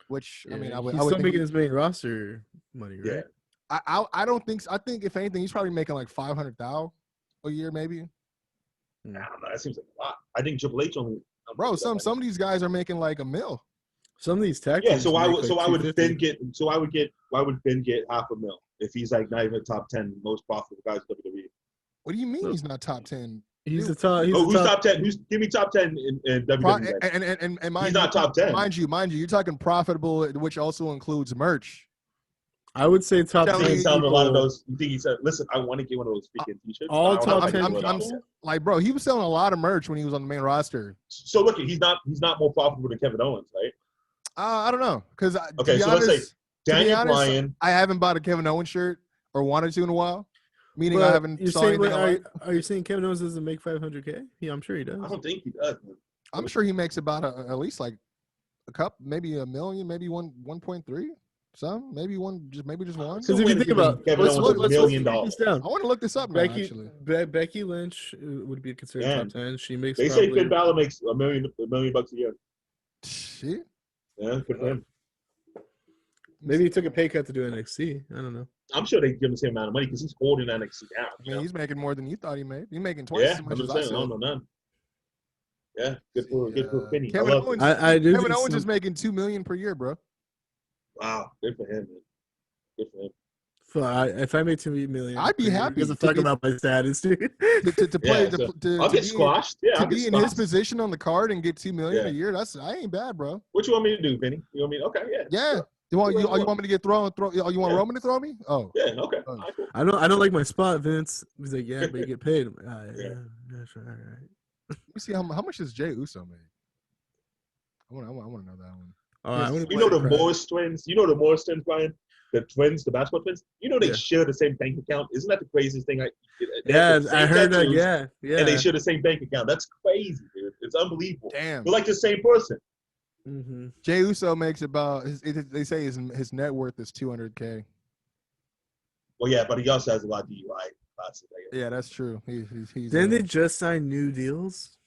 Speaker 2: Which
Speaker 1: Yeah,
Speaker 2: I mean,
Speaker 1: he's still making his main roster money, right?
Speaker 2: Yeah. I don't think so. I think if anything, he's probably making like 500,000 a year, maybe.
Speaker 3: I don't know. That seems like a lot. I think Triple H only.
Speaker 2: Bro, some of these guys are making like $1 million.
Speaker 1: Some of these tag
Speaker 3: Yeah,
Speaker 1: teams
Speaker 3: so why
Speaker 1: make
Speaker 3: would
Speaker 1: like
Speaker 3: why would
Speaker 1: $250.
Speaker 3: Finn get why would Finn get $500,000 if he's like not even top 10 most profitable guys in WWE?
Speaker 2: What do you mean he's not top 10?
Speaker 1: He's the top. He's
Speaker 3: who's
Speaker 1: the top.
Speaker 3: top 10? Give me top 10 in WWE.
Speaker 2: And
Speaker 3: he's not top 10.
Speaker 2: Mind you, you're talking profitable, which also includes merch.
Speaker 1: I would say top 10.
Speaker 3: He's selling a lot of those. You think he said, "Listen, I want to get one of those freaking T-shirts."
Speaker 1: All top 10.
Speaker 2: I'm like, bro, he was selling a lot of merch when he was on the main roster.
Speaker 3: So look, he's not more profitable than Kevin Owens, right?
Speaker 2: I don't know, because
Speaker 3: okay, so let's say Daniel Bryan.
Speaker 2: I haven't bought a Kevin Owens shirt or wanted to in a while. Meaning
Speaker 1: But
Speaker 2: I haven't saw anything.
Speaker 1: Are you saying Kevin Owens doesn't make $500K? Yeah, I'm sure he does.
Speaker 3: I don't think he does.
Speaker 2: I'm sure he makes about at least like a cup, maybe $1 million, maybe 1.3. Some, maybe just one.
Speaker 1: Because if you think about
Speaker 3: Kevin Owens $1 million,
Speaker 2: I want to look this up now. Actually,
Speaker 1: Becky Lynch would be considered top 10. She makes.
Speaker 3: They say Finn Balor makes $1 million bucks a year.
Speaker 2: Shit.
Speaker 3: Yeah, good for him.
Speaker 1: Maybe he took a pay cut to do NXT. I don't know.
Speaker 3: I'm sure they give him the same amount of money because he's holding NXT now.
Speaker 2: I mean, he's making more than you thought he made. He's making twice as much as I said.
Speaker 3: I don't know none. Yeah, good for Finney.
Speaker 2: Kevin Owens is making $2 million per year, bro.
Speaker 3: Wow, good for him, man. Good for him.
Speaker 1: If I made $2 million,
Speaker 2: I'd be happy.
Speaker 1: Because talk about my status, dude.
Speaker 2: to play,
Speaker 3: I'll get squashed. Yeah,
Speaker 2: to be in his position on the card and get $2 million a year. I ain't bad, bro.
Speaker 3: What you want me to do, Vinny? You want me? Okay, yeah.
Speaker 2: Yeah. Sure. You want me to get thrown? You want Roman to throw me? Oh.
Speaker 3: Yeah. Okay.
Speaker 2: Oh.
Speaker 3: Right, cool.
Speaker 1: I don't like my spot, Vince. He's like, yeah, but you get paid. Yeah, sure, all right.
Speaker 2: Let me see how much does Jey Uso make. I want to know that one.
Speaker 3: You know the Morris twins. You know the Morris twins, Brian. The twins, the basketball twins. You know they share the same bank account. Isn't that the craziest thing?
Speaker 1: I heard that. Yeah.
Speaker 3: And they share the same bank account. That's crazy, dude. It's unbelievable.
Speaker 2: Damn.
Speaker 3: They're like the same person.
Speaker 1: Mm-hmm.
Speaker 2: Jey Uso makes about. They say his net worth is $200K.
Speaker 3: Well, yeah, but he also has a lot of DUI.
Speaker 2: Yeah, that's true. He's
Speaker 1: Didn't they just sign new deals?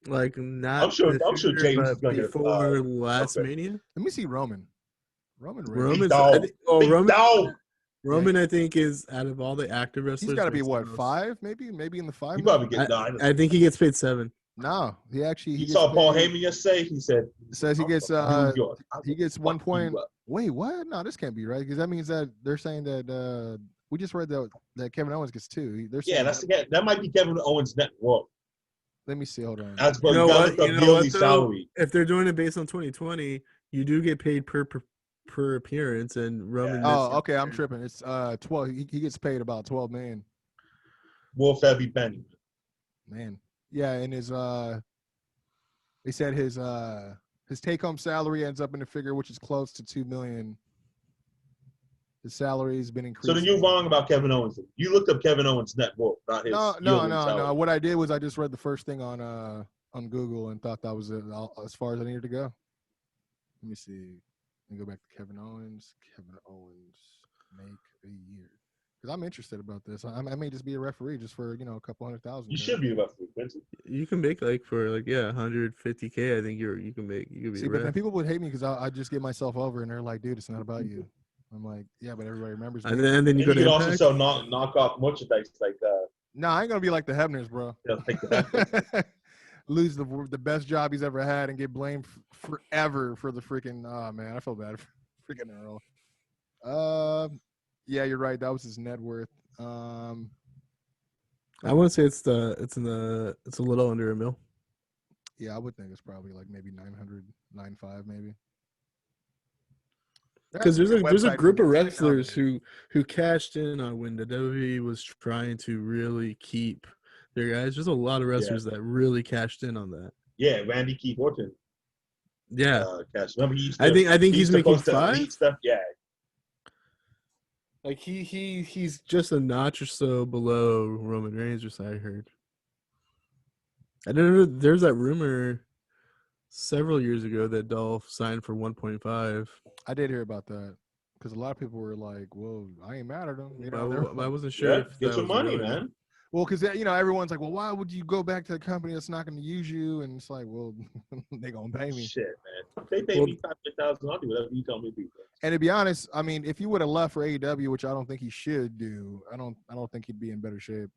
Speaker 1: Like not.
Speaker 3: I'm sure James is going to
Speaker 1: before last Mania.
Speaker 2: Let me see Roman. Roman,
Speaker 1: I think is out of all the active wrestlers.
Speaker 2: He's got to be what, 5? Maybe in the 5.
Speaker 3: He probably gets 9.
Speaker 1: I think he gets paid 7.
Speaker 2: No, he
Speaker 3: saw Paul Heyman yesterday. He said
Speaker 2: he gets 1 point. Wait, what? No, this can't be right because that means that they're saying that we just read that Kevin Owens gets 2.
Speaker 3: That might be Kevin Owens' net worth.
Speaker 2: Let me see. Hold on.
Speaker 3: That's what salary.
Speaker 1: If they're doing it based on 2020, you do get paid per appearance, and Roman.
Speaker 2: Yeah. Oh, okay. I'm tripping. It's 12. He gets paid about $12 million.
Speaker 3: Wolf every penny.
Speaker 2: Man, yeah, and his they said his take-home salary ends up in a figure which is close to $2 million. His salary has been increased.
Speaker 3: So then you're wrong about Kevin Owens. You looked up Kevin Owens' net worth, not his.
Speaker 2: No. What I did was I just read the first thing on Google and thought that was it, as far as I needed to go. Let me see. Let me go back to Kevin Owens. Kevin Owens make a year. Because I'm interested about this. I may just be a referee just for, a couple $100,000.
Speaker 3: You should be a referee, Kwency.
Speaker 1: You can make $150K. I think you can be.
Speaker 2: See, but then people would hate me because I just get myself over and they're like, dude, it's not about you. I'm like, yeah, but everybody remembers me.
Speaker 1: And then you
Speaker 3: can also sell knockoff merchandise like
Speaker 2: No, I ain't gonna be like the Hebners, bro. Lose the best job he's ever had and get blamed forever for the freaking. Oh man, I feel bad for freaking Earl. Yeah, you're right. That was his net worth.
Speaker 1: I want to say it's a little under $1 million.
Speaker 2: Yeah, I would think it's probably like maybe 900, maybe.
Speaker 1: Because there's a group of wrestlers who cashed in on when the WWE was trying to really keep their guys. There's a lot of wrestlers that really cashed in on that.
Speaker 3: Yeah, Randy Keith Orton.
Speaker 1: Yeah,
Speaker 3: remember
Speaker 1: I think he's making 5.
Speaker 3: Stuff. Yeah,
Speaker 1: like he's just a notch or so below Roman Reigns, or so I heard. I don't know. There's that rumor several years ago that Dolph signed for 1.5.
Speaker 2: I did hear about that because a lot of people were like, "Well, I ain't mad at him." You know,
Speaker 1: I wasn't sure
Speaker 3: Yeah,
Speaker 1: if
Speaker 3: get
Speaker 1: that
Speaker 3: some
Speaker 1: was
Speaker 3: money,
Speaker 1: real or not.
Speaker 3: man.
Speaker 2: well, because everyone's like, "Well, why would you go back to the company that's not going to use you?" And it's like, "Well, they gonna pay me."
Speaker 3: Shit, man. If they pay me $500,000, I'll do whatever you tell me to do.
Speaker 2: And to be honest, I mean, if he would have left for AEW, which I don't think he should do, I don't think he'd be in better shape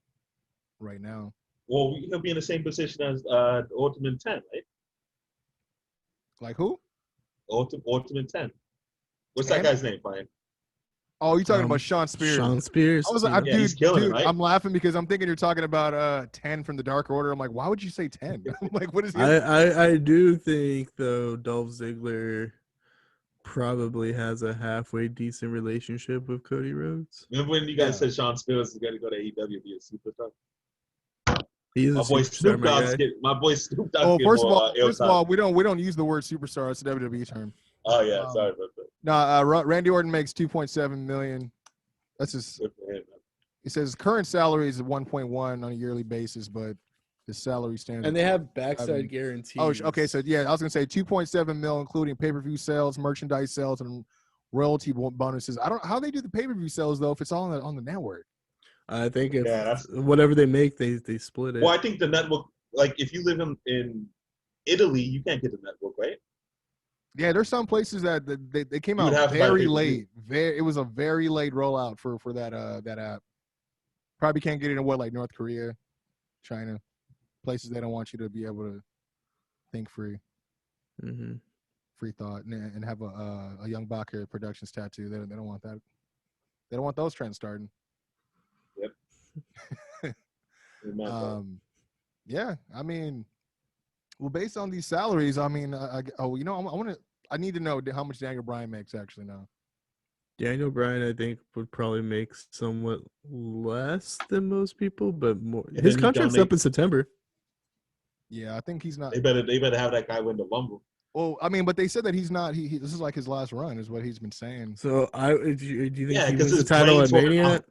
Speaker 2: right now.
Speaker 3: Well, he'll be in the same position as Ultimate 10, right?
Speaker 2: Like who?
Speaker 3: Ultimate 10. What's
Speaker 2: 10?
Speaker 3: that guy's name, Brian?
Speaker 2: Oh, you're talking about Sean Spears.
Speaker 1: Sean Spears.
Speaker 2: I was like,
Speaker 3: Yeah, he's killing it,
Speaker 2: dude,
Speaker 3: right?
Speaker 2: I'm laughing because I'm thinking you're talking about 10 from the Dark Order. I'm like, why would you say 10? I'm like, what is he?
Speaker 1: I do think though Dolph Ziggler probably has a halfway decent relationship with Cody Rhodes.
Speaker 3: Remember when you guys said Sean Spears is going to go to AEW and be a superstar?
Speaker 1: He's a
Speaker 3: My boy
Speaker 1: superstar,
Speaker 3: Snoop
Speaker 1: my
Speaker 3: Dogg's
Speaker 1: guy.
Speaker 3: get my boy Snoop Dogg.
Speaker 2: Oh,
Speaker 3: get
Speaker 2: first
Speaker 3: more,
Speaker 2: of all, we don't use the word superstar. It's a WWE term.
Speaker 3: Oh yeah, sorry about that.
Speaker 2: No, Randy Orton makes $2.7 million. That's his.
Speaker 3: Good for him, man.
Speaker 2: He says his current salary is 1.1 on a yearly basis, but his salary stands.
Speaker 1: And they have backside guarantees.
Speaker 2: Oh, okay. So yeah, I was gonna say 2.7 mil, including pay-per-view sales, merchandise sales, and royalty bonuses. I don't know how they do the pay-per-view sales though if it's all on the network.
Speaker 1: I think if
Speaker 3: Yeah,
Speaker 1: whatever they make, they split it.
Speaker 3: Well, I think the network, like if you live in Italy, you can't get the network, right?
Speaker 2: Yeah, there's some places that they came
Speaker 3: You would
Speaker 2: out
Speaker 3: have to buy
Speaker 2: very
Speaker 3: pay-per-view.
Speaker 2: late. It was a very late rollout for that app. Probably can't get it in like North Korea, China, places they don't want you to be able to think free, free thought, and have a Young Bacher Productions tattoo. They don't want that. They don't want those trends starting.
Speaker 3: Yep.
Speaker 2: Yeah, I mean, well, based on these salaries, I mean, I need to know how much Daniel Bryan makes actually now.
Speaker 1: Daniel Bryan, I think, would probably make somewhat less than most people, but more. His contract's up in September.
Speaker 2: Yeah, I think he's not.
Speaker 3: They better have that guy win the Rumble.
Speaker 2: Well, I mean, but they said that he's not. He this is like his last run, is what he's been saying.
Speaker 1: So do you think
Speaker 3: Yeah,
Speaker 1: he
Speaker 3: 'cause
Speaker 1: wins the
Speaker 3: his
Speaker 1: title at
Speaker 3: brain's
Speaker 1: Mania?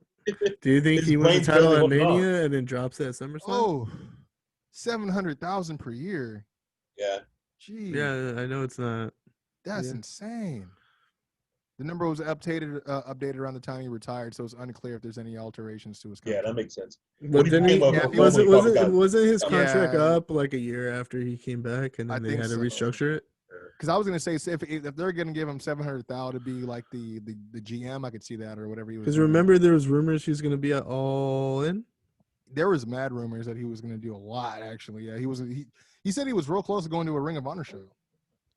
Speaker 1: Do you think
Speaker 3: His
Speaker 1: he wins the
Speaker 3: brain's
Speaker 1: title
Speaker 3: really
Speaker 1: at
Speaker 3: hooked up.
Speaker 1: Mania and then drops it at SummerSlam?
Speaker 2: Oh, 700,000 per year.
Speaker 3: Yeah.
Speaker 2: Gee.
Speaker 1: Yeah, I know it's not.
Speaker 2: That's insane. The number was updated around the time he retired, so it's unclear if there's any alterations to his contract.
Speaker 3: Yeah, that makes sense.
Speaker 1: But then wasn't his contract up like a year after he came back, and then they had to restructure it?
Speaker 2: Because I was gonna say if they're gonna give him 700,000 to be like the GM, I could see that or whatever he was.
Speaker 1: Because remember, there was rumors he was gonna be at All In.
Speaker 2: There was mad rumors that he was gonna do a lot. Actually, yeah, he said he was real close to going to a Ring of Honor show,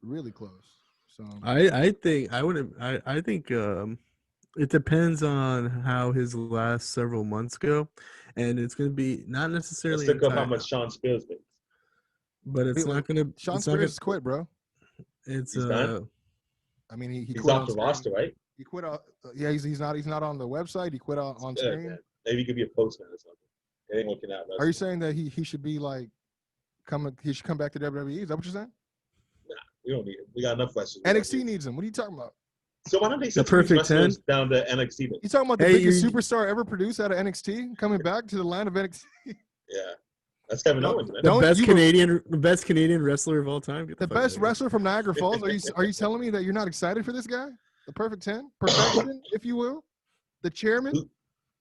Speaker 2: really close. So
Speaker 1: I think it depends on how his last several months go, and it's gonna be not necessarily.
Speaker 3: Let's look up how much Sean Spears makes.
Speaker 1: But it's not gonna.
Speaker 2: Sean Spears quit, bro.
Speaker 1: It's
Speaker 3: done?
Speaker 2: I mean, he's
Speaker 3: quit off the roster, right?
Speaker 2: He quit out. Yeah, he's not on the website. He quit out on screen.
Speaker 3: Man. Maybe he could be a postman or something. It ain't working out.
Speaker 2: Are you saying that he should be like he should come back to WWE? Is that what you're saying?
Speaker 3: Nah, we don't need him. We got enough wrestlers.
Speaker 2: NXT needs him. What are you talking about?
Speaker 3: So why don't they
Speaker 1: send the perfect 10
Speaker 3: down to NXT?
Speaker 2: You talking about the biggest superstar ever produced out of NXT coming back to the land of NXT?
Speaker 3: Yeah, that's Kevin Owens, man.
Speaker 1: The best Canadian wrestler of all time.
Speaker 2: The best wrestler from Niagara Falls. Are you telling me that you're not excited for this guy? The perfect 10, perfection, if you will, the chairman.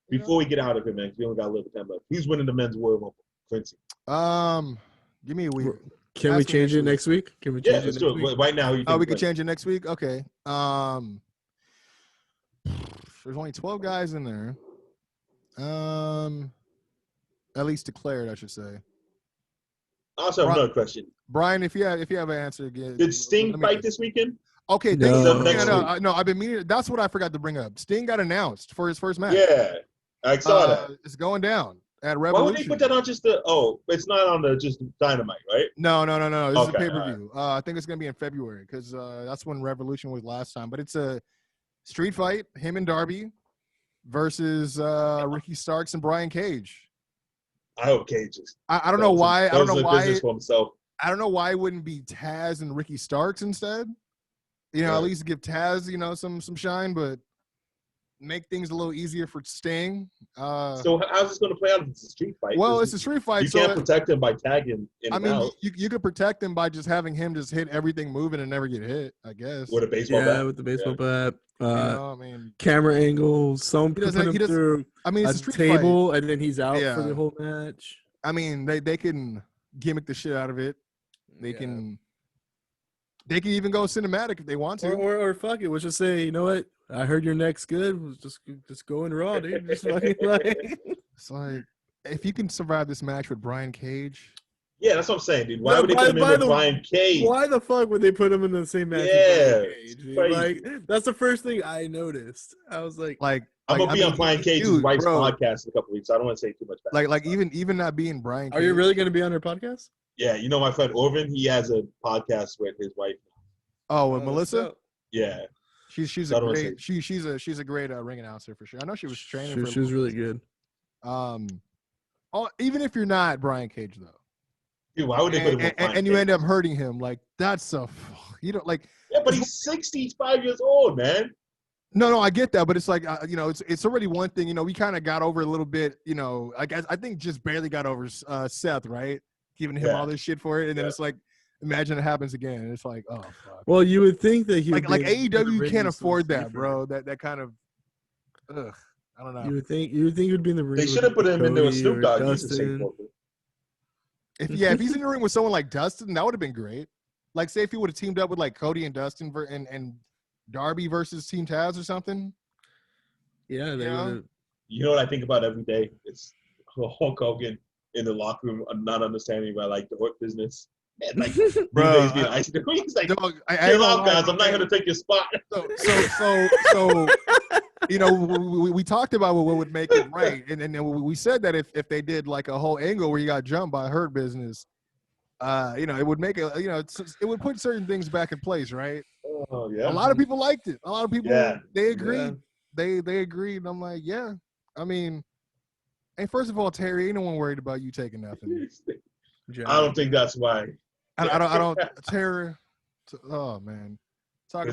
Speaker 3: Before we get out of it, man, we only got a little time left. Who's winning the men's Royal Rumble? Kwency.
Speaker 2: Give me a week.
Speaker 1: Can we change it next week? Can we change it
Speaker 3: next week? Right now.
Speaker 2: We could change it next week. Okay. There's only 12 guys in there. At least declared, I should say.
Speaker 3: I also have another question.
Speaker 2: Brian, if you have an answer again.
Speaker 3: Did Sting fight this weekend?
Speaker 2: Okay,
Speaker 3: no,
Speaker 2: I've been meaning. That's what I forgot to bring up. Sting got announced for his first match.
Speaker 3: Yeah, I saw that.
Speaker 2: It's going down at Revolution.
Speaker 3: Why would they put that on just the? Oh, it's not on the just Dynamite, right?
Speaker 2: No. This is a pay-per-view. I think it's gonna be in February because that's when Revolution was last time. But it's a street fight, him and Darby versus Ricky Starks and Brian Cage.
Speaker 3: I hope Cage is.
Speaker 2: I don't know why. I don't know why.
Speaker 3: Business for himself.
Speaker 2: I don't know why it wouldn't be Taz and Ricky Starks instead. At least give Taz, some shine, but make things a little easier for Sting.
Speaker 3: So how's this going to play out? It's a street fight.
Speaker 2: Well, it's a street fight.
Speaker 3: You can't protect him by tagging in and out.
Speaker 2: You could protect him by just having him just hit everything moving and never get hit, I guess.
Speaker 3: With a baseball bat.
Speaker 1: Yeah, with the baseball bat.
Speaker 2: I
Speaker 1: camera angles. Someone put him through
Speaker 2: it's
Speaker 1: a table, and then he's out for the whole match.
Speaker 2: I mean, they can gimmick the shit out of it. They can even go cinematic if they want to.
Speaker 1: Or fuck it. Let's just say, you know what? I heard your neck's good. Just go in Raw, dude. Just fucking like.
Speaker 2: It's like, if you can survive this match with Brian Cage.
Speaker 3: Yeah, that's what I'm saying, dude. Why would they put him in with Brian Cage?
Speaker 1: Why the fuck would they put him in the same match with Brian Cage? Like, that's the first thing I noticed. I was like
Speaker 3: I'm gonna be on Brian Cage's wife's podcast in a couple weeks. So I don't want to say too much.
Speaker 2: Like even not being Brian Cage.
Speaker 1: Are you really gonna be on her podcast?
Speaker 3: Yeah, you know my friend Orvin. He has a podcast with his wife.
Speaker 2: Oh, with Melissa.
Speaker 3: Yeah.
Speaker 2: She's a great she's a great ring announcer for sure. I know she was training.
Speaker 1: She was really good.
Speaker 2: Even if you're not Brian Cage though,
Speaker 3: dude, why would they put him?
Speaker 2: And you end up hurting him, like that's like.
Speaker 3: Yeah, but he's 65 years old, man.
Speaker 2: No, I get that, but it's like it's already one thing. We kind of got over a little bit. I think just barely got over Seth, right? Giving him all this shit for it, and then it's like. Imagine it happens again. And it's like, oh fuck.
Speaker 1: Well, you would think that he
Speaker 2: like AEW can't afford that, bro. That kind of, I don't know.
Speaker 1: You would think he would be in the ring.
Speaker 3: They should have put him in there with Snoop Dogg.
Speaker 2: If he's in the ring with someone like Dustin, that would have been great. Like, say if he would have teamed up with like Cody and Dustin and Darby versus Team Taz or something.
Speaker 1: Yeah, they would have.
Speaker 3: You know what I think about every day? It's Hulk Hogan in the locker room. I'm not understanding about like the Hurt business. And like,
Speaker 2: bro,
Speaker 3: he's like, chill out, guys. I'm not gonna take your spot.
Speaker 2: So we talked about what would make it right, and we said that if they did like a whole angle where you got jumped by Hurt Business, it would make it, it would put certain things back in place, right?
Speaker 3: Oh yeah.
Speaker 2: A lot of people liked it. A lot of people they agreed.
Speaker 1: Yeah.
Speaker 2: They agreed. And I'm like, yeah. I mean, and first of all, Terry, ain't no one worried about you taking nothing.
Speaker 3: I don't think that's why.
Speaker 2: I don't Terry. Oh man, talk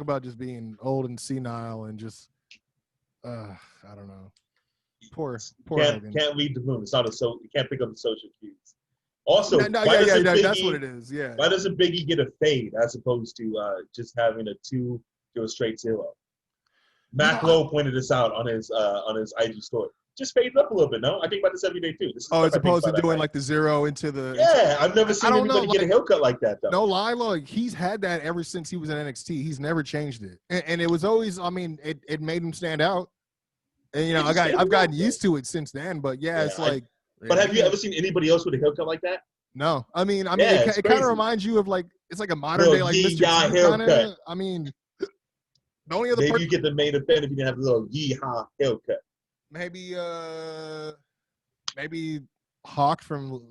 Speaker 2: about just being old and senile and just I don't know. Poor
Speaker 3: can't read the room. It's not you can't pick up the social cues. Also,
Speaker 2: that's what it is. Yeah.
Speaker 3: Why doesn't Biggie get a fade as opposed to just having a 2 to a straight 0? Matt Lowe pointed this out on his IG story. Just fade up a little bit, no? I think about this every day too.
Speaker 2: As opposed to doing like the 0 into the.
Speaker 3: Yeah, I've never seen anybody get a haircut like that though.
Speaker 2: No lie, like he's had that ever since he was in NXT. He's never changed it, and it was always. I mean, it made him stand out. And I've gotten used to it since then. But it's like.
Speaker 3: But have you ever seen anybody else with a haircut like that?
Speaker 2: No, I mean, it kind of reminds you of like it's like a modern day like Mr. T haircut. I mean, the only other
Speaker 3: maybe you get the main event if you didn't have a little yeehaw haircut.
Speaker 2: Maybe Hawk from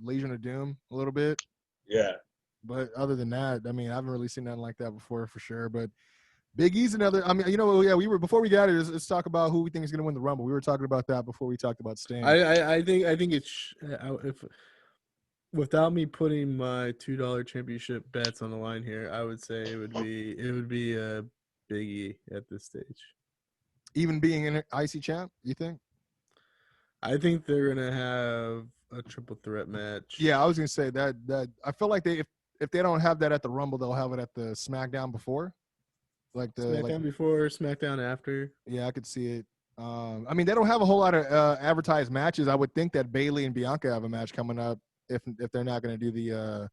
Speaker 2: Legion of Doom a little bit.
Speaker 3: Yeah.
Speaker 2: But other than that, I mean, I haven't really seen nothing like that before for sure. But Big E's another. I mean, we were before we got here. Let's talk about who we think is going to win the Rumble. We were talking about that before we talked about Sting.
Speaker 1: I think it's if without me putting my $2 championship bets on the line here, I would say it would be a Big E at this stage.
Speaker 2: Even being an IC champ, you think?
Speaker 1: I think they're gonna have a triple threat match.
Speaker 2: Yeah, I was gonna say that. I feel like if they don't have that at the Rumble, they'll have it at the SmackDown before. Like the
Speaker 1: SmackDown before, SmackDown after.
Speaker 2: Yeah, I could see it. I mean, they don't have a whole lot of advertised matches. I would think that Bayley and Bianca have a match coming up if they're not going to do the.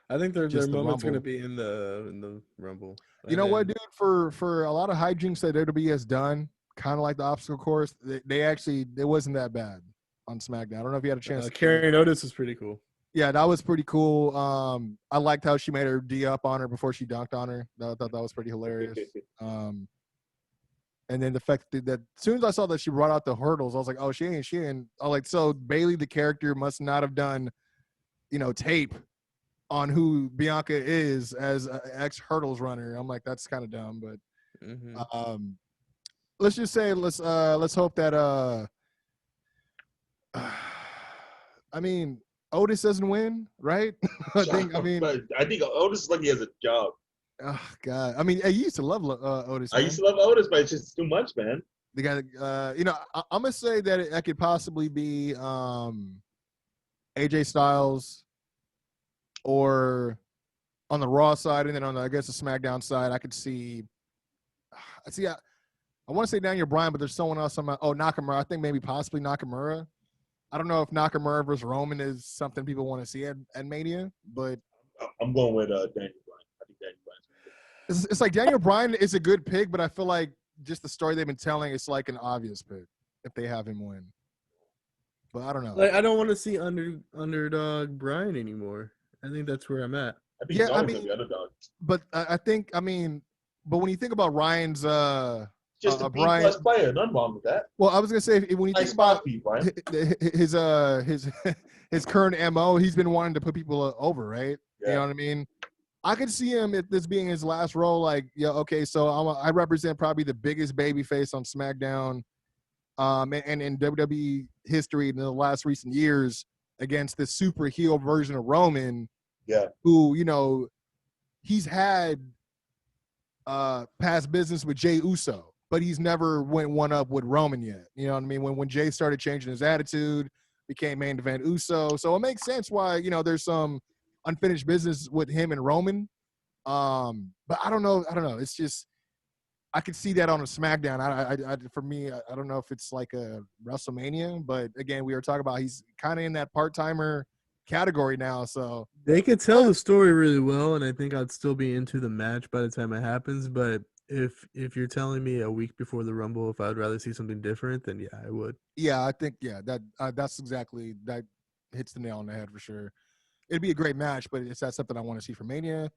Speaker 1: I think their moment's going to be in the Rumble.
Speaker 2: You know what, dude? For a lot of hijinks that WWE has done, kind of like the obstacle course, it wasn't that bad on SmackDown. I don't know if you had a chance.
Speaker 1: Carrying Otis is pretty cool.
Speaker 2: Yeah, that was pretty cool. I liked how she made her D up on her before she dunked on her. I thought that was pretty hilarious. And then the fact that as soon as I saw that she brought out the hurdles, I was like, oh, she ain't. I like, so Bayley, the character, must not have done, tape on who Bianca is as an ex-hurdles runner. I'm like, that's kind of dumb, but let's just say let's hope that I mean, Otis doesn't win, right? I think Otis is like he has a job. Oh God. I mean, I used to love Otis.
Speaker 3: I
Speaker 2: Man.
Speaker 3: used to love Otis, but it's just too much, man.
Speaker 2: The guy, I'm gonna say that it could possibly be AJ Styles, or on the Raw side, and then on the SmackDown side, I could see. I want to say Daniel Bryan, but there's someone else. Nakamura. I think maybe possibly Nakamura. I don't know if Nakamura versus Roman is something people want to see at Mania, but
Speaker 3: I'm going with Daniel Bryan. I think Daniel Bryan's
Speaker 2: it's like Daniel Bryan is a good pick, but I feel like just the story they've been telling, it's like an obvious pick if they have him win. But I don't know.
Speaker 1: Like I don't want to see underdog Brian anymore. I think that's where I'm at.
Speaker 3: I think he's always gonna be underdog.
Speaker 2: But but when you think about Ryan's
Speaker 3: just a B
Speaker 2: Brian,
Speaker 3: plus player, nothing wrong with that.
Speaker 2: Well, I was gonna say when you think about his current MO, he's been wanting to put people over, right? Yeah. You know what I mean? I could see him if this being his last role, like, yeah, okay, so I represent probably the biggest baby face on SmackDown, and in WWE history in the last recent years against this super heel version of Roman.
Speaker 3: Yeah.
Speaker 2: Who, he's had past business with Jey Uso, but he's never went one up with Roman yet. You know what I mean? When Jey started changing his attitude, became main event Uso. So it makes sense why, there's some unfinished business with him and Roman. But I don't know. It's just, I could see that on a SmackDown. For me, I don't know if it's like a WrestleMania, but again, we were talking about he's kind of in that part-timer category now. So
Speaker 1: they could tell the story really well, and I think I'd still be into the match by the time it happens. But if you're telling me a week before the Rumble, if I'd rather see something different, then yeah, I would.
Speaker 2: Yeah, I think that's exactly, that hits the nail on the head for sure. It'd be a great match, but it's not something I want to see for Mania.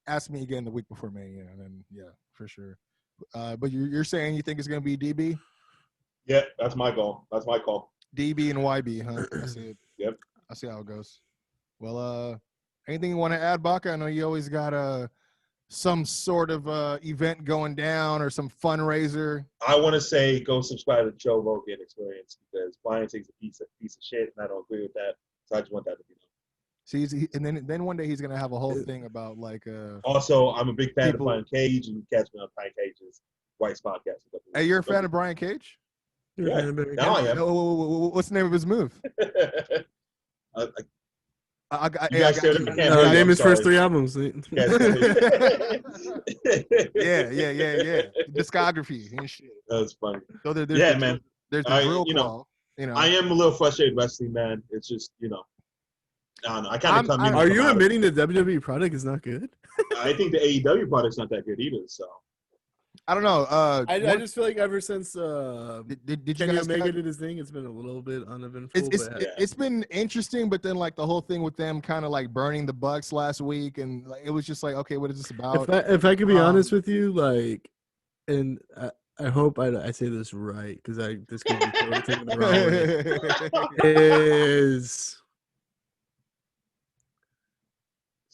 Speaker 2: Ask me again the week before Mania, and then yeah, for sure. But you're saying you think it's going to be DB?
Speaker 3: Yeah, that's my goal. That's my call.
Speaker 2: DB and YB, huh? I see it.
Speaker 3: Yep.
Speaker 2: I see how it goes. Well, anything you want to add, Baca? I know you always got some sort of event going down or some fundraiser.
Speaker 3: I want to say go subscribe to Joe Rogan Experience, because Brian takes a piece of shit, and I don't agree with that. So I just want that to be done.
Speaker 2: See, and then one day he's gonna have a whole thing about like.
Speaker 3: Also, I'm a big fan of Brian Cage, and you can catch me on Brian Cage's White's podcast.
Speaker 2: Hey, you're a fan of Brian Cage?
Speaker 3: Yeah, now I am.
Speaker 2: What's the name of his move?
Speaker 1: Name his first 3 albums.
Speaker 2: Yeah. Discography and shit.
Speaker 3: That's funny.
Speaker 2: So
Speaker 3: man.
Speaker 2: There's the real call.
Speaker 3: I am a little frustrated wrestling, man. It's just, I don't know. I kind of come in.
Speaker 1: Are you admitting the WWE product is not good?
Speaker 3: I think the AEW product's not that good either. So
Speaker 2: I don't know.
Speaker 1: I just feel like ever since
Speaker 2: did
Speaker 1: Kenny Omega did his thing, it's been a little bit uneventful.
Speaker 2: It's been interesting, but then like the whole thing with them kind of like burning the Bucks last week, and like, it was just like, okay, what is this about?
Speaker 1: If I could be honest with you, like, and I hope I say this right, because this could be totally taken the wrong way. Is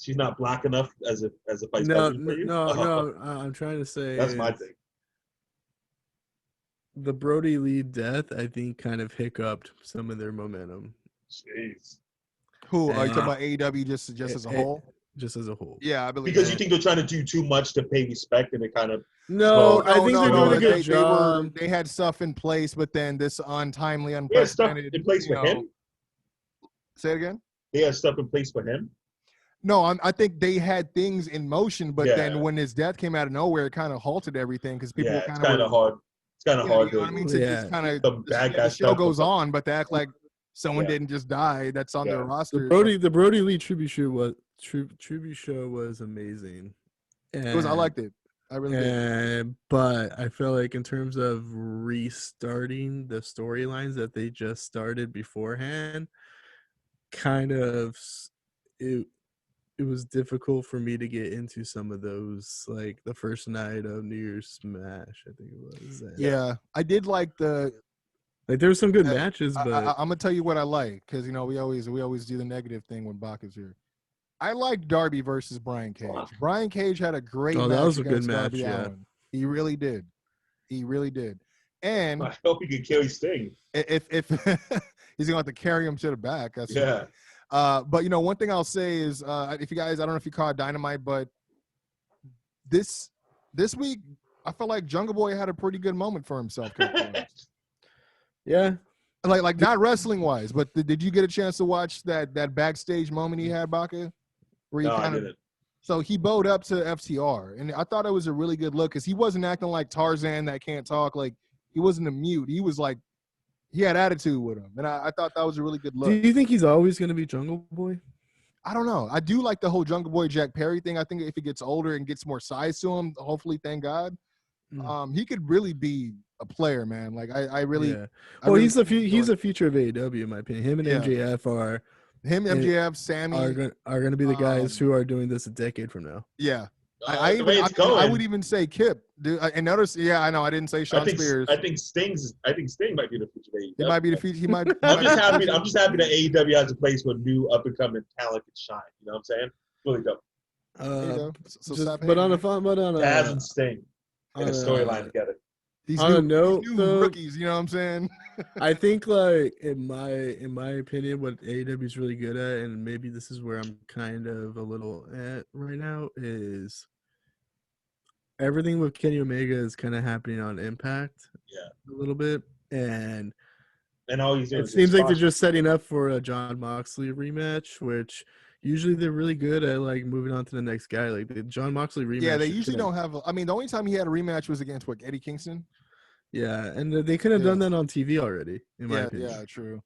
Speaker 3: she's not black enough as a vice president for you?
Speaker 1: No. I'm trying to say
Speaker 3: that's my thing.
Speaker 1: The Brody Lee death, I think, kind of hiccuped some of their momentum.
Speaker 3: Jeez.
Speaker 2: Who are you talking about? AEW just as a whole?
Speaker 1: Just as a whole.
Speaker 2: Yeah, I believe.
Speaker 3: Because you think they're trying to do too much to pay respect, and it kind of.
Speaker 1: I think they're doing a good job.
Speaker 2: They had stuff in place, but then this untimely,
Speaker 3: unprecedented. Stuff in place for him.
Speaker 2: Say it again.
Speaker 3: They had stuff in place for him.
Speaker 2: No, I think they had things in motion, but then when his death came out of nowhere, it kind of halted everything because people
Speaker 3: it's kind of hard. It's kind of hard.
Speaker 2: You know what I mean? It's kind of the show goes on, but they act like someone didn't just die. That's on their roster.
Speaker 1: The Brody Lee tribute show was amazing.
Speaker 2: I liked it. I really did.
Speaker 1: But I feel like in terms of restarting the storylines that they just started beforehand, kind of it was difficult for me to get into some of those, like the first night of New Year's Smash, I think it was.
Speaker 2: Yeah, I did like there
Speaker 1: were some good matches, but
Speaker 2: I'm gonna tell you what I like, because we always do the negative thing when Bach is here. I liked Darby versus Brian Cage. Brian Cage had a great match.
Speaker 1: That was a good match.
Speaker 2: Darby Allin. He really did. And
Speaker 3: I hope he can carry Sting.
Speaker 2: If he's gonna have to carry him to the back. That's
Speaker 3: But
Speaker 2: one thing I'll say is, if you guys, I don't know if you caught Dynamite, but this week, I felt like Jungle Boy had a pretty good moment for himself.
Speaker 1: Yeah.
Speaker 2: Like not wrestling wise, but did you get a chance to watch that backstage moment he had, Baca? Where he
Speaker 3: No, I
Speaker 2: kind of
Speaker 3: didn't.
Speaker 2: so he bowed up to FTR, and I thought it was a really good look because he wasn't acting like Tarzan that can't talk. Like he wasn't a mute. He was like he had attitude with him, and I thought that was a really good
Speaker 1: Do
Speaker 2: look.
Speaker 1: you think he's always going to be Jungle Boy?
Speaker 2: I don't know. I do like the whole Jungle Boy Jack Perry thing. I think if he gets older and gets more size to him, hopefully, thank God, he could really be a player, man. Like I really,
Speaker 1: Yeah.
Speaker 2: I
Speaker 1: Well,
Speaker 2: really
Speaker 1: he's a future of AEW in my opinion. Him and
Speaker 2: yeah.
Speaker 1: MJF are
Speaker 2: Him, MJF, Sammy
Speaker 1: are going to be the guys who are doing this a decade from now.
Speaker 2: Yeah.
Speaker 3: The way it's going,
Speaker 2: I would even say Kip. Dude, and notice, yeah, I know. I didn't say Sean Spears.
Speaker 3: I think Sting might be the future of AEW.
Speaker 2: He might be the future. He might.
Speaker 3: I'm just happy that AEW has a place where new up and coming talent can shine. You know what I'm saying? Really dope.
Speaker 2: There you go. So
Speaker 1: just, but on a fun, but on a
Speaker 3: Taz and Sting in a storyline together.
Speaker 2: These
Speaker 1: on
Speaker 2: new,
Speaker 1: a note,
Speaker 2: these new
Speaker 1: though,
Speaker 2: rookies, you know what I'm saying?
Speaker 1: I think, like in my opinion, what AEW is really good at, and maybe this is where I'm kind of a little at right now, is everything with Kenny Omega is kind of happening on Impact, a little bit, and
Speaker 3: all he's doing
Speaker 1: it seems like they're just setting up for a John Moxley rematch, which usually they're really good at, like moving on to the next guy. Like the John Moxley rematch.
Speaker 2: Yeah, they usually don't have. I mean, the only time he had a rematch was against Eddie Kingston.
Speaker 1: Yeah, and they could have done that on TV already, in my opinion.
Speaker 2: Yeah, true.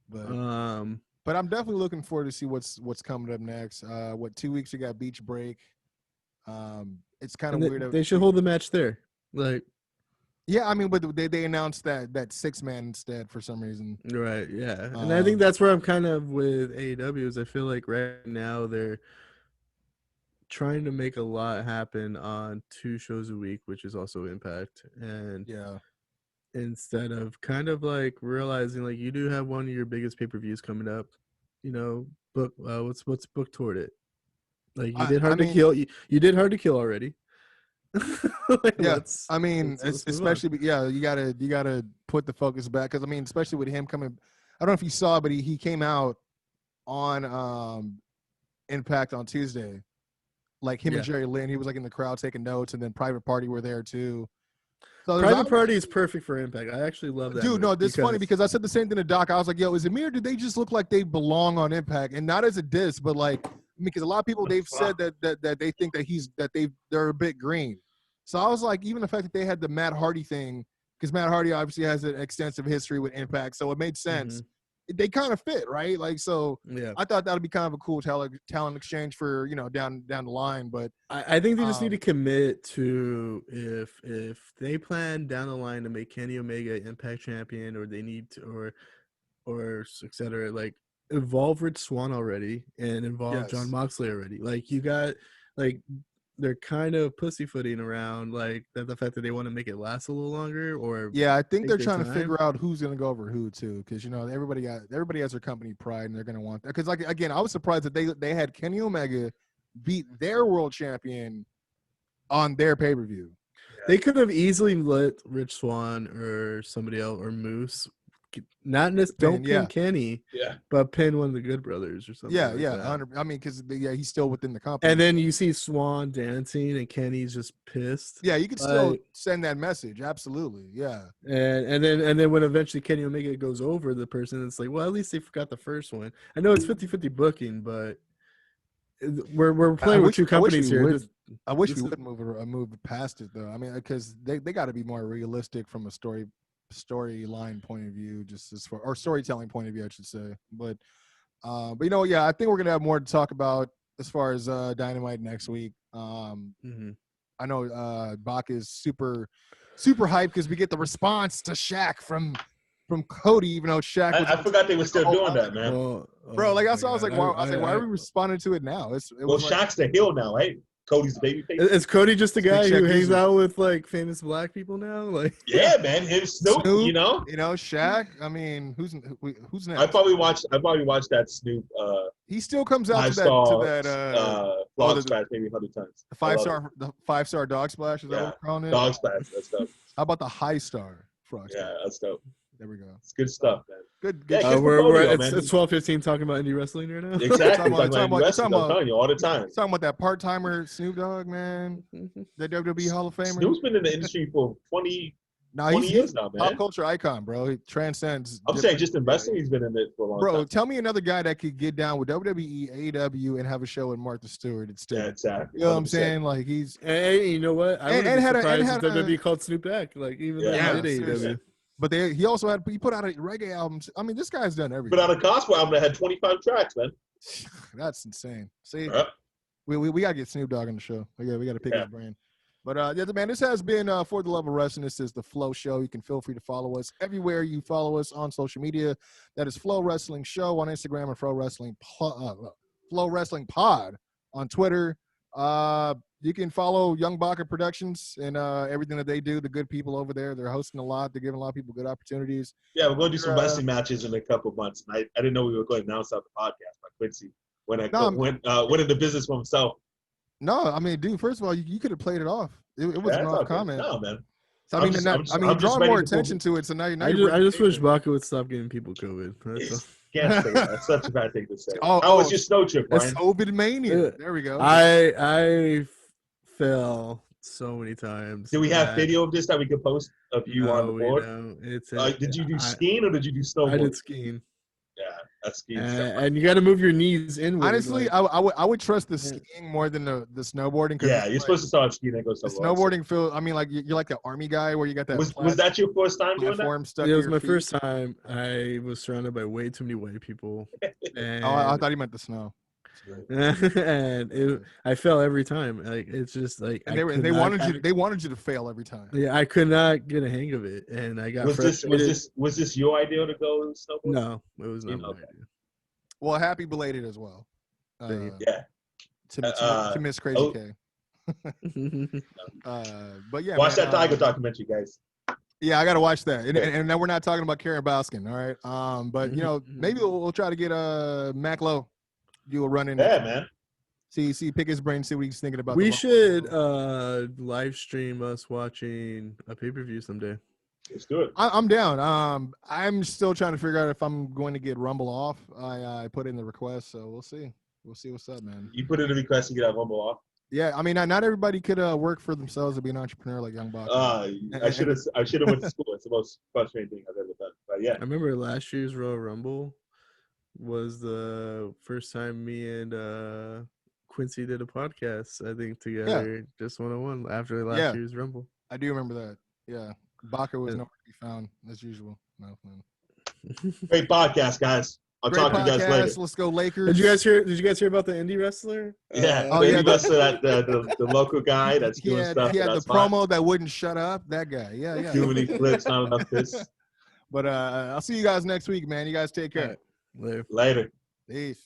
Speaker 2: But I'm definitely looking forward to see what's coming up next. 2 weeks we got Beach Break. It's kind of weird.
Speaker 1: They should hold the match there. Like,
Speaker 2: yeah, I mean, but they announced that 6-man instead for some reason.
Speaker 1: Right. Yeah, and I think that's where I'm kind of with AEW. Is I feel like right now they're trying to make a lot happen on 2 shows a week, which is also Impact, and instead of kind of like realizing like you do have one of your biggest pay-per-views coming up, you know, book what's booked toward it. Like you did Hard to Kill. You did Hard to Kill already.
Speaker 2: Like, yeah, I mean, especially you gotta put the focus back because I mean, especially with him coming. I don't know if you saw, but he came out on Impact on Tuesday. Like him and Jerry Lynn, he was like in the crowd taking notes, and then Private Party were there too.
Speaker 1: So Private Party is perfect for Impact. I actually love that.
Speaker 2: Dude, no, this is funny because I said the same thing to Doc. I was like, yo, is it me or do they just look like they belong on Impact? And not as a diss, but like because a lot of people they've said that they think that they're a bit green. So I was like, even the fact that they had the Matt Hardy thing, because Matt Hardy obviously has an extensive history with Impact, so it made sense. They kind of fit, right? Like, so I thought that would be kind of a cool talent exchange for, you know, down the line. But
Speaker 1: I think they just need to commit to if they plan down the line to make Kenny Omega Impact champion, or they need to, or et cetera, like involve Rich Swann already and involve John Moxley already. Like you got like they're kind of pussyfooting around like the fact that they want to make it last a little longer, or
Speaker 2: I think they're trying to figure out who's going to go over who too, because you know everybody has their company pride and they're going to want that. Because like again, I was surprised that they had Kenny Omega beat their world champion on their pay-per-view.
Speaker 1: They could have easily let Rich Swann or somebody else or Moose don't pin Kenny, but pin one of the Good Brothers or something.
Speaker 2: I mean, because he's still within the company.
Speaker 1: And then you see Swann dancing, and Kenny's just pissed.
Speaker 2: Yeah, you could still send that message. Absolutely, yeah.
Speaker 1: And then when eventually Kenny Omega goes over the person, it's like, well, at least they forgot the first one. I know it's 50-50 booking, but we're playing with 2 companies here.
Speaker 2: I wish we would move past it though. I mean, because they got to be more realistic from a storyline point of view, just as far or storytelling point of view, I should say. But you know, I think we're gonna have more to talk about as far as Dynamite next week. I know Bach is super hyped because we get the response to Shaq from Cody, even though Shaq was
Speaker 3: I forgot they were still doing that, man.
Speaker 2: Bro, like I was like, why are we responding to it now?
Speaker 3: Shaq's the heel now, right? Cody's the baby face.
Speaker 1: Is Cody just a guy who hangs out with like famous black people now? Like,
Speaker 3: yeah, man, him Snoop, you know,
Speaker 2: Shaq. I mean, who's next?
Speaker 3: I probably watched that Snoop.
Speaker 2: He still comes out to that
Speaker 3: Dog Splash maybe 100 times.
Speaker 2: The 5-star Dog Splash. Is that what we're calling it?
Speaker 3: Dog Splash. That's dope.
Speaker 2: How about the high star frog?
Speaker 3: Yeah, that's dope.
Speaker 2: There we go.
Speaker 3: It's good stuff, man.
Speaker 2: Good.
Speaker 3: Yeah,
Speaker 2: Good.
Speaker 3: good
Speaker 1: We're
Speaker 3: portfolio,
Speaker 1: it's
Speaker 3: man.
Speaker 1: 12:15 talking about indie wrestling right now.
Speaker 3: Exactly.
Speaker 2: Talking
Speaker 3: Talking about wrestling, I'm telling you all the time.
Speaker 2: Talking about that part-timer Snoop Dogg, man. The WWE Hall of Famer.
Speaker 3: Snoop's been in the industry for 20
Speaker 2: he's
Speaker 3: years now, man.
Speaker 2: Pop culture icon, bro. He transcends.
Speaker 3: I'm saying just in wrestling, he's been in it for a long time.
Speaker 2: Bro, tell me another guy that could get down with WWE, AEW, and have a show with Martha Stewart instead.
Speaker 3: Yeah, exactly.
Speaker 2: You know what I'm saying? Like he's.
Speaker 1: Hey, you know what? I would
Speaker 2: And
Speaker 1: be
Speaker 2: had
Speaker 1: surprised if
Speaker 2: a-
Speaker 1: WWE called Snoop back. Like even though
Speaker 3: Yeah,
Speaker 1: he did
Speaker 2: seriously.
Speaker 1: AEW.
Speaker 2: But he also he put out a reggae album. I mean, this guy's done everything.
Speaker 3: Put out a gospel album that had 25 tracks, man.
Speaker 2: That's insane. See,
Speaker 3: Yep.
Speaker 2: we gotta get Snoop Dogg on the show. We gotta pick his brain. But yeah, man, this has been For the Love of Wrestling. This is the Flow Show. You can feel free to follow us everywhere you follow us on social media. That is Flow Wrestling Show on Instagram and Flow Wrestling Pod on Twitter. You can follow Young Baka Productions and everything that they do. The good people over there, they're hosting a lot. They're giving a lot of people good opportunities.
Speaker 3: Yeah, we're going to do some wrestling matches in a couple of months. And I didn't know we were going to announce out the podcast by Kwency went into business for himself.
Speaker 2: No, I mean, dude, first of all, you could have played it off. It was an off comment.
Speaker 3: No, man.
Speaker 2: So, you're drawing more attention to it. So now you're
Speaker 1: I just wish Baka would stop giving people COVID.
Speaker 3: Can't say that. That's such a bad thing to say. How was your snow trip, Brian?
Speaker 2: COVID mania. There we go.
Speaker 1: I fell so many times.
Speaker 3: Do we have video of this that we could post of you on the board? Did you do skiing or did you do snowboarding?
Speaker 1: I did skiing.
Speaker 3: Yeah, that's skiing.
Speaker 1: And you got to move your knees inward.
Speaker 2: Honestly, I would trust the skiing more than the snowboarding.
Speaker 3: Yeah, you're supposed to start skiing and go snowboarding.
Speaker 2: Snowboarding I mean, like you're like the army guy where you got that.
Speaker 3: Was that your first time doing that?
Speaker 2: Stuck
Speaker 1: it was my first time. I was surrounded by way too many white people. And
Speaker 2: I thought he meant the snow.
Speaker 1: And I fell every time. Like it's just like
Speaker 2: and they wanted you to fail every time.
Speaker 1: Yeah, I could not get a hang of it, and I got frustrated.
Speaker 3: Was this your idea to go snowboard?
Speaker 1: No, it was not my idea.
Speaker 2: Well, happy belated as well.
Speaker 3: Yeah.
Speaker 2: To Miss Crazy K. But yeah,
Speaker 3: watch that Tiger documentary, guys.
Speaker 2: Yeah, I gotta watch that. And then we're not talking about Karen Baskin, all right? But you know, maybe we'll try to get Mac Lowe. Do a run in.
Speaker 3: Yeah, man.
Speaker 2: See, pick his brain, see what he's thinking about.
Speaker 1: We should live stream us watching a pay-per-view someday.
Speaker 3: Let's do it.
Speaker 2: I'm down. I'm still trying to figure out if I'm going to get Rumble off. I put in the request, so we'll see. We'll see what's up, man.
Speaker 3: You put in the request to get that Rumble off?
Speaker 2: Yeah, I mean, not everybody could work for themselves to be an entrepreneur like Young Buck.
Speaker 3: I should have went to school. It's the most frustrating thing I've ever done. But yeah,
Speaker 1: I remember last year's Royal Rumble was the first time me and Kwency did a podcast, I think, together, just one-on-one after last year's Rumble.
Speaker 2: I do remember that. Yeah. Baka was nowhere to be found, as usual. No,
Speaker 3: great podcast, guys. I'll talk to you guys later.
Speaker 2: Let's go Lakers.
Speaker 1: Did you guys hear about the indie wrestler?
Speaker 3: Yeah. Indie wrestler, the local guy that's doing stuff.
Speaker 2: He had the promo that wouldn't shut up. That guy. Yeah.
Speaker 3: Too many flips, not enough this.
Speaker 2: But I'll see you guys next week, man. You guys take care.
Speaker 1: Right. Later.
Speaker 3: Later.
Speaker 2: Peace.